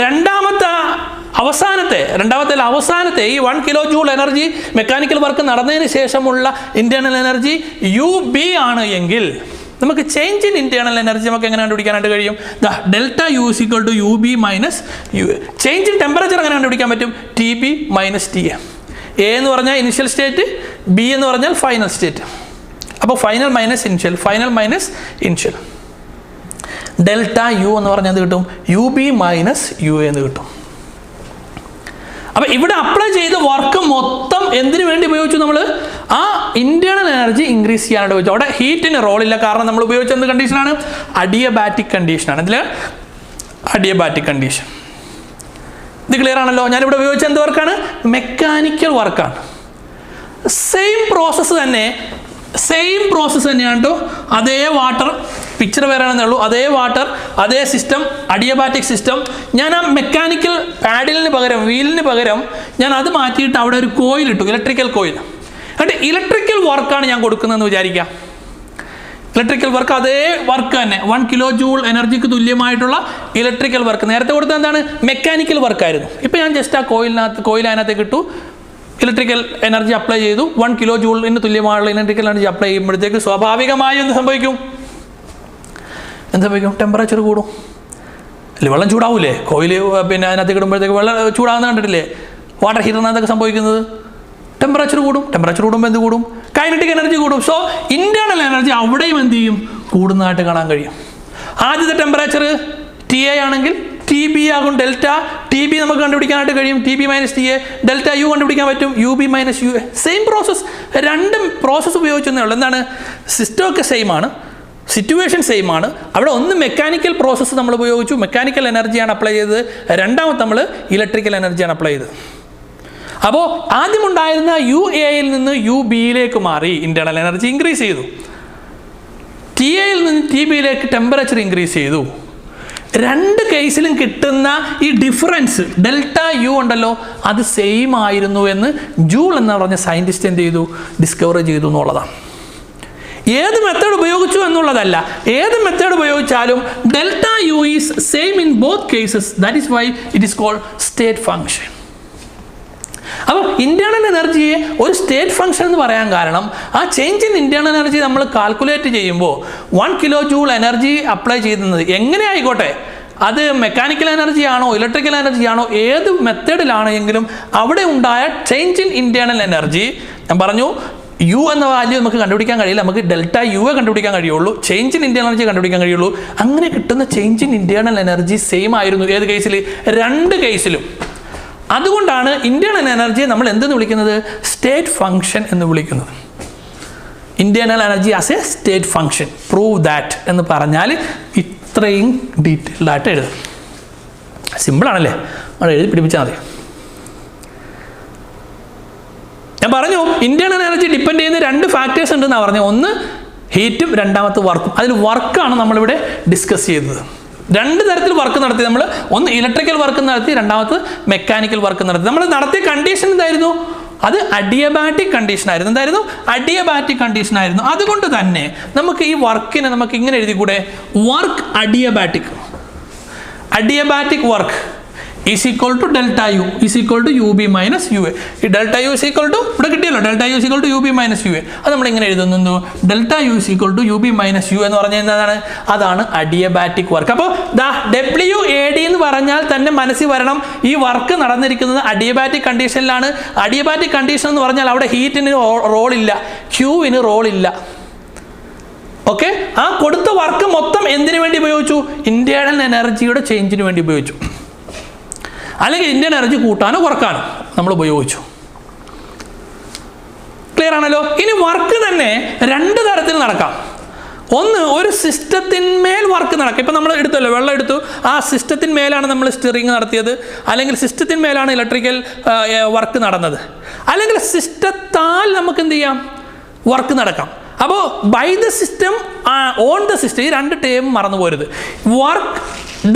രണ്ടാമത്തെ അവസാനത്തെ ഈ 1 kilo joule energy mechanical work നടന്നതിന് ശേഷമുള്ള ഇന്റേണൽ എനർജി UB ആണ് എങ്കിൽ നമുക്ക് ചേഞ്ച് ഇൻ ഇന്റേണൽ എനർജി നമുക്ക് എങ്ങനെ കണ്ടുപിടിക്കാനായിട്ട് കഴിയും? Delta U = UB - UA. Change in temperature എങ്ങനെ കണ്ടുപിടിക്കാൻ പറ്റും? TB - TA. A എന്ന് പറഞ്ഞാൽ ഇനിഷ്യൽ സ്റ്റേറ്റ്, B എന്ന് പറഞ്ഞാൽ ഫൈനൽ സ്റ്റേറ്റ്. അപ്പോൾ final minus initial. Delta U എന്ന് പറഞ്ഞാൽ എന്ത് കിട്ടും? UB - UA എന്ന് കിട്ടും. അപ്പോൾ ഇവിടെ അപ്ലൈ ചെയ്ത വർക്ക് മൊത്തം എന്തിനു വേണ്ടി ഉപയോഗിച്ചു? നമ്മൾ ആ ഇന്റേണൽ എനർജി ഇൻക്രീസ് ചെയ്യാനായിട്ട് ഉപയോഗിച്ചു. അവിടെ ഹീറ്റിന് റോളില്ല. കാരണം നമ്മൾ ഉപയോഗിച്ച എന്ത് കണ്ടീഷനാണ്? അഡിയബാറ്റിക് കണ്ടീഷനാണ്. ഇതിൽ അഡിയബാറ്റിക് കണ്ടീഷൻ. ഇത് ക്ലിയർ ആണല്ലോ? ഞാനിവിടെ ഉപയോഗിച്ച എന്ത് വർക്കാണ്? മെക്കാനിക്കൽ വർക്കാണ്. സെയിം പ്രോസസ്സ് തന്നെയാണ് കേട്ടോ. അതേ വാട്ടർ, പിക്ചർ വരാണെന്നേ ഉള്ളൂ. അതേ വാട്ടർ, അതേ സിസ്റ്റം, അഡിയബാറ്റിക് സിസ്റ്റം. ഞാൻ ആ മെക്കാനിക്കൽ പാഡിലിന് പകരം, വീലിന് പകരം ഞാൻ അത് മാറ്റിയിട്ട് അവിടെ ഒരു കോയിൽ ഇട്ടു, ഇലക്ട്രിക്കൽ കോയിൽ. എന്നിട്ട് ഇലക്ട്രിക്കൽ വർക്കാണ് ഞാൻ കൊടുക്കുന്നതെന്ന് വിചാരിക്കാം. ഇലക്ട്രിക്കൽ വർക്ക് അതേ വർക്ക് തന്നെ, 1 കിലോ ജൂൾ എനർജിക്ക് തുല്യമായിട്ടുള്ള ഇലക്ട്രിക്കൽ വർക്ക്. നേരത്തെ കൊടുത്തത് എന്താണ്? മെക്കാനിക്കൽ വർക്കായിരുന്നു. ഇപ്പം ഞാൻ ജസ്റ്റ് ആ കോയിൽ അതിനകത്തേക്ക് ഇട്ടു, ഇലക്ട്രിക്കൽ എനർജി അപ്ലൈ ചെയ്തു. 1 കിലോ ജൂളിന് തുല്യമായുള്ള ഇലക്ട്രിക്കൽ എനർജി അപ്ലൈ ചെയ്യുമ്പോഴത്തേക്ക് സ്വാഭാവികമായും എന്ത് സംഭവിക്കും? ടെമ്പറേച്ചർ കൂടും അല്ലേ? വെള്ളം ചൂടാവൂലേ? കോയിൽ പിന്നെ അതിനകത്തേക്ക് ഇടുമ്പോഴത്തേക്ക് വെള്ളം ചൂടാകുന്ന കണ്ടിട്ടില്ലേ? വാട്ടർ ഹീറ്ററിനകത്തൊക്കെ സംഭവിക്കുന്നത് ടെമ്പറേച്ചർ കൂടും. ടെമ്പറേച്ചർ കൂടുമ്പോൾ എന്ത് കൂടും? കൈനറ്റിക് എനർജി കൂടും. സോ ഇന്റേണൽ എനർജി അവിടെയും എന്ത് ചെയ്യും? കൂടുന്നതായിട്ട് കാണാൻ കഴിയും. ആദ്യത്തെ ടെമ്പറേച്ചർ TA ആണെങ്കിൽ TB ആകും ഡെൽറ്റ. TB നമുക്ക് കണ്ടുപിടിക്കാനായിട്ട് കഴിയും. TB - TA. ഡെൽറ്റ U കണ്ടുപിടിക്കാൻ പറ്റും. UB - UA. സെയിം പ്രോസസ്സ്, രണ്ടും പ്രോസസ്സ് ഉപയോഗിച്ചതേ ഉള്ളൂ. എന്താണ്? സിസ്റ്റം ഒക്കെ സെയിം ആണ്, സിറ്റുവേഷൻ സെയിം ആണ്. അവിടെ ഒന്ന് മെക്കാനിക്കൽ പ്രോസസ്സ് നമ്മൾ ഉപയോഗിച്ചു, മെക്കാനിക്കൽ എനർജിയാണ് അപ്ലൈ ചെയ്തത്. രണ്ടാമത് നമ്മൾ ഇലക്ട്രിക്കൽ എനർജിയാണ് അപ്ലൈ ചെയ്തത്. അപ്പോൾ ആദ്യം ഉണ്ടായിരുന്ന UAയിൽ നിന്ന് UBയിലേക്ക് മാറി, ഇന്റേണൽ എനർജി ഇൻക്രീസ് ചെയ്തു. TAയിൽ നിന്ന് TBയിലേക്ക് ടെമ്പറേച്ചർ ഇൻക്രീസ് ചെയ്തു. രണ്ട് കേസിലും കിട്ടുന്ന ഈ ഡിഫറൻസ് ഡെൽറ്റ U ഉണ്ടല്ലോ, അത് സെയിം ആയിരുന്നു എന്ന് ജൂൾ എന്ന് പറഞ്ഞ സയൻറ്റിസ്റ്റ് എന്ത് ചെയ്തു? ഡിസ്കവർ ചെയ്തു എന്നുള്ളതാണ്. ഏത് മെത്തേഡ് ഉപയോഗിച്ചു എന്നുള്ളതല്ല, ഏത് മെത്തേഡ് ഉപയോഗിച്ചാലും delta U is same in both cases. That is why it is called state function. അപ്പോൾ ഇന്റേണൽ എനർജിയെ ഒരു സ്റ്റേറ്റ് ഫംഗ്ഷൻ എന്ന് പറയാൻ കാരണം ആ ചേഞ്ച് ഇൻ ഇന്റേണൽ എനർജി നമ്മൾ കാൽക്കുലേറ്റ് ചെയ്യുമ്പോൾ 1 കിലോ ജൂൾ എനർജി അപ്ലൈ ചെയ്യുന്നത് എങ്ങനെ ആയിക്കോട്ടെ, അത് മെക്കാനിക്കൽ എനർജി ആണോ ഇലക്ട്രിക്കൽ എനർജി ആണോ ഏത് മെത്തേഡിലാണെങ്കിലും അവിടെ ഉണ്ടായ ചേഞ്ച് ഇൻ ഇന്റേണൽ എനർജി, ഞാൻ പറഞ്ഞു U എന്ന വാല്യൂ നമുക്ക് കണ്ടുപിടിക്കാൻ കഴിയില്ല, നമുക്ക് ഡെൽറ്റ U കണ്ടുപിടിക്കാൻ കഴിയുള്ളൂ, ചേഞ്ച് ഇൻ ഇന്റേണൽ എനർജി കണ്ടുപിടിക്കാൻ കഴിയുള്ളൂ. അങ്ങനെ കിട്ടുന്ന change in internal energy same ആയിരുന്നു. ഏത് കേസിൽ? രണ്ട് കേസിലും. അതുകൊണ്ടാണ് ഇന്റേണൽ എനർജിയെ നമ്മൾ എന്തെന്ന് വിളിക്കുന്നത്? സ്റ്റേറ്റ് ഫംഗ്ഷൻ എന്ന് വിളിക്കുന്നത്. Internal energy as A state function. Prove that എന്ന് പറഞ്ഞാൽ ഇത്രയും ഡീറ്റെയിൽഡ് ആയിട്ട് എഴുതും. സിമ്പിളാണല്ലേ? അവിടെ എഴുതി പിടിപ്പിച്ചാൽ മതി. ഞാൻ പറഞ്ഞു ഇന്റേണൽ എനർജി ഡിപ്പെൻഡ് ചെയ്യുന്ന രണ്ട് ഫാക്ടേഴ്സ് ഉണ്ടെന്നാണ് പറഞ്ഞു. ഒന്ന് ഹീറ്റും, രണ്ടാമത്തെ വർക്കും. അതിൽ വർക്കാണ് നമ്മളിവിടെ ഡിസ്കസ് ചെയ്തത്. രണ്ട് തരത്തിൽ വർക്ക് നടത്തി നമ്മൾ. ഒന്ന് ഇലക്ട്രിക്കൽ വർക്ക് നടത്തി, രണ്ടാമത് മെക്കാനിക്കൽ വർക്ക് നടത്തി. നമ്മൾ നടത്തിയ കണ്ടീഷൻ എന്തായിരുന്നു? അത് അഡിയബാറ്റിക് കണ്ടീഷൻ ആയിരുന്നു. എന്തായിരുന്നു? അഡിയബാറ്റിക് കണ്ടീഷൻ ആയിരുന്നു. അതുകൊണ്ട് തന്നെ നമുക്ക് ഈ വർക്കിനെ നമുക്ക് ഇങ്ങനെ എഴുതിക്കൂടെ? Work adiabatic work is equal to delta U is equal to UB minus UA. ഈ delta U is equal to ഇവിടെ കിട്ടിയല്ലോ, delta U is equal to UB minus UA. അത് നമ്മൾ ഇങ്ങനെ എഴുതുന്നു, delta U is equal to UB minus UA എന്ന് പറഞ്ഞാൽ എന്താണ്? അതാണ് അഡിയബാറ്റിക് വർക്ക്. അപ്പോൾ WAD എന്ന് പറഞ്ഞാൽ തന്നെ മനസ്സിൽ വരണം ഈ വർക്ക് നടന്നിരിക്കുന്നത് അഡിയബാറ്റിക് കണ്ടീഷനിലാണ്. അഡിയബാറ്റിക് കണ്ടീഷൻ എന്ന് പറഞ്ഞാൽ അവിടെ ഹീറ്റിന് റോളില്ല, ക്യൂവിന് റോളില്ല. ഓക്കെ, ആ കൊടുത്ത വർക്ക് മൊത്തം എന്തിനു വേണ്ടി ഉപയോഗിച്ചു? ഇന്റേണൽ എനർജിയുടെ ചേഞ്ചിന് വേണ്ടി ഉപയോഗിച്ചു, അല്ലെങ്കിൽ ഇന്റേണൽ എനർജി കൂട്ടാനോ കുറക്കാനോ നമ്മൾ ഉപയോഗിച്ചു. ക്ലിയർ ആണല്ലോ? ഇനി വർക്ക് തന്നെ രണ്ട് തരത്തിൽ നടക്കാം. ഒന്ന്, ഒരു സിസ്റ്റത്തിന്മേൽ വർക്ക് നടക്കുക. ഇപ്പം നമ്മൾ എടുത്തല്ലോ, വെള്ളം എടുത്തു, ആ സിസ്റ്റത്തിന്മേലാണ് നമ്മൾ സ്റ്റിറിങ് നടത്തിയത്, അല്ലെങ്കിൽ സിസ്റ്റത്തിന്മേലാണ് ഇലക്ട്രിക്കൽ വർക്ക് നടന്നത്, അല്ലെങ്കിൽ സിസ്റ്റത്താൽ നമുക്ക് എന്ത് ചെയ്യാം? വർക്ക് നടക്കാം. അപ്പോൾ by the system, on the system, ഈ രണ്ട് ടേം മറന്നു പോരുത്. Work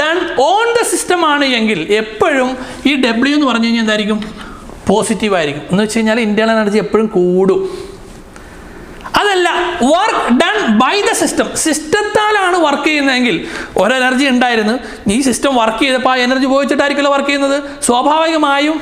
done on the system ആണ് എങ്കിൽ എപ്പോഴും ഈ W എന്ന് പറഞ്ഞു കഴിഞ്ഞാൽ എന്തായിരിക്കും? പോസിറ്റീവ് ആയിരിക്കും. എന്ന് വെച്ച് കഴിഞ്ഞാൽ ഇന്റേണൽ എനർജി എപ്പോഴും കൂടും. അതല്ല, work done by the system, സിസ്റ്റത്താലാണ് വർക്ക് ചെയ്യുന്നതെങ്കിൽ ഒരു എനർജി ഉണ്ടായിരുന്നു, ഈ സിസ്റ്റം വർക്ക് ചെയ്തപ്പോൾ ആ എനർജി ഉപയോഗിച്ചിട്ടായിരിക്കുമല്ലോ വർക്ക് ചെയ്യുന്നത്, സ്വാഭാവികമായും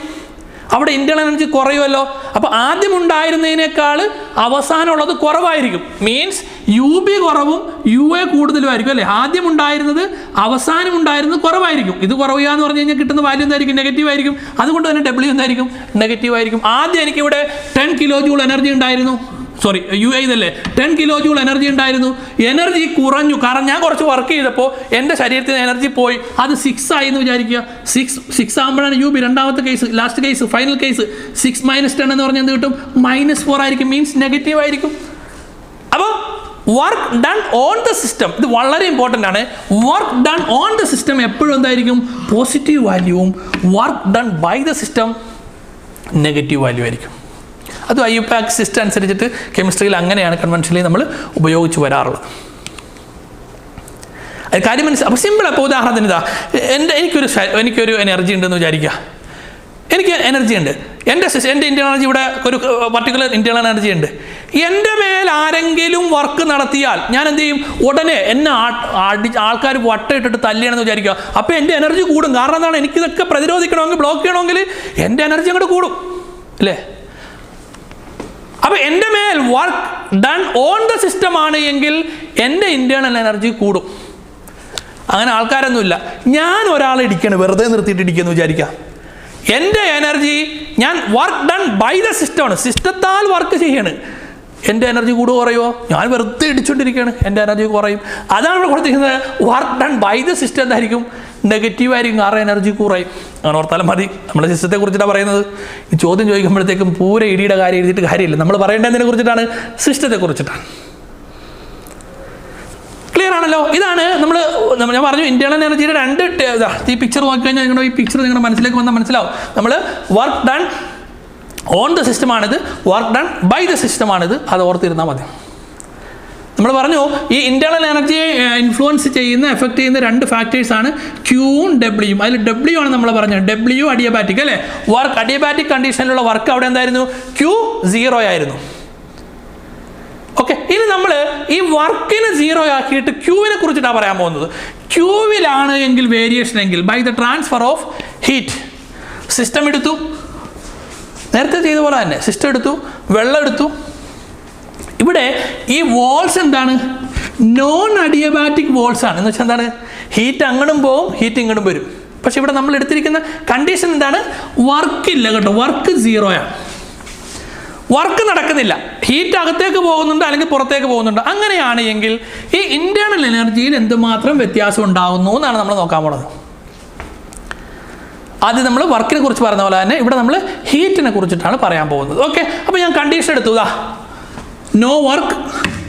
അവിടെ ഇന്റേണൽ എനർജി കുറയുമല്ലോ. അപ്പോൾ ആദ്യം ഉണ്ടായിരുന്നതിനേക്കാൾ അവസാനമുള്ളത് കുറവായിരിക്കും. മീൻസ് UB കുറവും UA കൂടുതലുമായിരിക്കും അല്ലേ? ആദ്യം ഉണ്ടായിരുന്നത് അവസാനം ഉണ്ടായിരുന്നത് കുറവായിരിക്കും. ഇത് കുറയുക എന്ന് പറഞ്ഞു കഴിഞ്ഞാൽ കിട്ടുന്ന വാല്യൂ എന്തായിരിക്കും? നെഗറ്റീവ് ആയിരിക്കും. അതുകൊണ്ട് തന്നെ W എന്തായിരിക്കും? നെഗറ്റീവ് ആയിരിക്കും. ആദ്യം എനിക്കിവിടെ 10 kJ എനർജി ഉണ്ടായിരുന്നു, സോറി UA ഇതല്ലേ, 10 kJ എനർജി ഉണ്ടായിരുന്നു, എനർജി കുറഞ്ഞു. കാരണം ഞാൻ കുറച്ച് വർക്ക് ചെയ്തപ്പോൾ എൻ്റെ ശരീരത്തിൽ നിന്ന് എനർജി പോയി, അത് 6 ആയി എന്ന് വിചാരിക്കുക. 6 ആകുമ്പോഴാണ് UB. രണ്ടാമത്തെ case, last case, final case 6 - 10 എന്ന് പറഞ്ഞാൽ എന്ത് കിട്ടും? -4 ആയിരിക്കും. മീൻസ് നെഗറ്റീവ് ആയിരിക്കും. അപ്പോൾ work done on the system, ഇത് വളരെ ഇമ്പോർട്ടൻ്റ് ആണ്. Work done on the system എപ്പോഴും എന്തായിരിക്കും? പോസിറ്റീവ് വാല്യൂവും. Work done by the system negative value ആയിരിക്കും. അത് IUPAC സിസ്റ്റം അനുസരിച്ചിട്ട് കെമിസ്ട്രിയിൽ അങ്ങനെയാണ് കൺവെൻഷനലി നമ്മൾ ഉപയോഗിച്ച് വരാറുള്ളത്. അത് കാര്യം മനസ്സിലായി. അപ്പോൾ സിമ്പിൾ. അപ്പോൾ ഉദാഹരണത്തിന് ഇതാ, എനിക്കൊരു എനർജി ഉണ്ടെന്ന് വിചാരിക്കുക. എനിക്ക് എനർജി ഉണ്ട്, എൻ്റെ ഇന്റേണൽ എനർജി ഇവിടെ ഒരു പർട്ടിക്കുലർ ഇന്റേണൽ എനർജി ഉണ്ട്. എൻ്റെ മേൽ ആരെങ്കിലും വർക്ക് നടത്തിയാൽ ഞാൻ എന്ത് ചെയ്യും? ഉടനെ എന്നെ ആൾക്കാർ വട്ടയിട്ടിട്ട് തല്ലിയാണെന്ന് വിചാരിക്കുക. അപ്പോൾ എൻ്റെ എനർജി കൂടും. കാരണം എന്താണ്? എനിക്കിതൊക്കെ പ്രതിരോധിക്കണമെങ്കിൽ, ബ്ലോക്ക് ചെയ്യണമെങ്കിൽ എൻ്റെ എനർജി അങ്ങോട്ട് കൂടും അല്ലേ? അപ്പോൾ എൻ്റെ മേൽ work done on the system ആണ് എങ്കിൽ എൻ്റെ ഇന്റേണൽ എനർജി കൂടും. അങ്ങനെ ആൾക്കാരൊന്നുമില്ല. ഞാൻ ഒരാളെ ഇടിക്കണം, വെറുതെ നിർത്തിയിട്ട് ഇടിക്കുന്നു വിചാരിക്കാം. എൻ്റെ എനർജി, ഞാൻ വർക്ക് ഡൺ ബൈ ദ സിസ്റ്റമാണ്, സിസ്റ്റത്താൽ വർക്ക് ചെയ്യാണ്. എൻ്റെ എനർജി കൂടുക കുറയുമോ? ഞാൻ വെറുതെ ഇടിച്ചുകൊണ്ടിരിക്കുകയാണ്, എൻ്റെ എനർജി കുറയും. അതാണ് ഇവിടെ കൊടുത്തിരിക്കുന്നത്. Work done by the system എന്തായിരിക്കും? നെഗറ്റീവ് ആയിരിക്കും. കാരണം എനർജി കുറയും. അങ്ങനെ ഓർത്താലും മതി. നമ്മുടെ സിസ്റ്റത്തെ കുറിച്ചിട്ടാണ് പറയുന്നത്. ഈ ചോദ്യം ചോദിക്കുമ്പോഴത്തേക്കും പൂര ഇടിയുടെ കാര്യം എഴുതിയിട്ട് കാര്യമില്ല. നമ്മൾ പറയേണ്ടതിനെ കുറിച്ചിട്ടാണ്, സിസ്റ്റത്തെ കുറിച്ചിട്ടാണ്. ക്ലിയർ ആണല്ലോ? ഇതാണ് ഞാൻ പറഞ്ഞു ഇന്റേണൽ എനർജിയുടെ രണ്ട് ഈ പിക്ചർ നോക്കിക്കഴിഞ്ഞാൽ നിങ്ങളുടെ ഈ പിക്ചർ നിങ്ങളുടെ മനസ്സിലേക്ക് വന്നാൽ മനസ്സിലാവും. നമ്മൾ വർക്ക് ഡൺ ഓൺ ദ സിസ്റ്റമാണിത്, വർക്ക് ഡൺ ബൈ ദ സിസ്റ്റമാണിത്. അത് ഓർത്തിരുന്നാൽ മതി. നമ്മൾ പറഞ്ഞു ഈ ഇന്റേണൽ എനർജിയെ ഇൻഫ്ലുവൻസ് ചെയ്യുന്ന, എഫക്ട് ചെയ്യുന്ന രണ്ട് ഫാക്ടേഴ്സാണ് Qയും Wയും. അതിൽ W ആണ് നമ്മൾ പറഞ്ഞത്. W അഡിയബാറ്റിക് അല്ലേ? വർക്ക് അഡിയബാറ്റിക് കണ്ടീഷനിലുള്ള വർക്ക് അവിടെ എന്തായിരുന്നു? Q 0 ആയിരുന്നു. ഓക്കെ, ഇനി നമ്മൾ ഈ വർക്കിനെ 0 ആക്കിയിട്ട് Qവിനെ കുറിച്ചിട്ടാണ് പറയാൻ പോകുന്നത്. Qവിലാണ് എങ്കിൽ വേരിയേഷൻ എങ്കിൽ by the transfer of heat. System എടുത്തു, നേരത്തെ ചെയ്ത പോലെ തന്നെ സിസ്റ്റം എടുത്തു, വെള്ളം എടുത്തു. ഇവിടെ ഈ വോൾസ് എന്താണ്? നോൺ അഡിയബാറ്റിക് വോൾസ് ആണ്. എന്ന് വെച്ചാൽ എന്താണ്? ഹീറ്റ് അങ്ങോട്ടും പോവും, ഹീറ്റ് ഇങ്ങോട്ടും വരും. പക്ഷെ ഇവിടെ നമ്മൾ എടുത്തിരിക്കുന്ന കണ്ടീഷൻ എന്താണ്? വർക്കില്ല കേട്ടോ, വർക്ക് 0 ആണ്. വർക്ക് നടക്കുന്നില്ല, ഹീറ്റ് അകത്തേക്ക് പോകുന്നുണ്ട് അല്ലെങ്കിൽ പുറത്തേക്ക് പോകുന്നുണ്ട്. അങ്ങനെയാണ് എങ്കിൽ ഈ ഇന്റേണൽ എനർജിയിൽ എന്തുമാത്രം വ്യത്യാസം ഉണ്ടാകുന്നു എന്നാണ് നമ്മൾ നോക്കാൻ പോകുന്നത്. ആദ്യം നമ്മൾ വർക്കിനെ കുറിച്ച് പറഞ്ഞ പോലെ തന്നെ ഇവിടെ നമ്മൾ ഹീറ്റിനെ കുറിച്ചിട്ടാണ് പറയാൻ പോകുന്നത്. ഓക്കെ, അപ്പോൾ ഞാൻ കണ്ടീഷൻ എടുത്തു. നോ വർക്ക്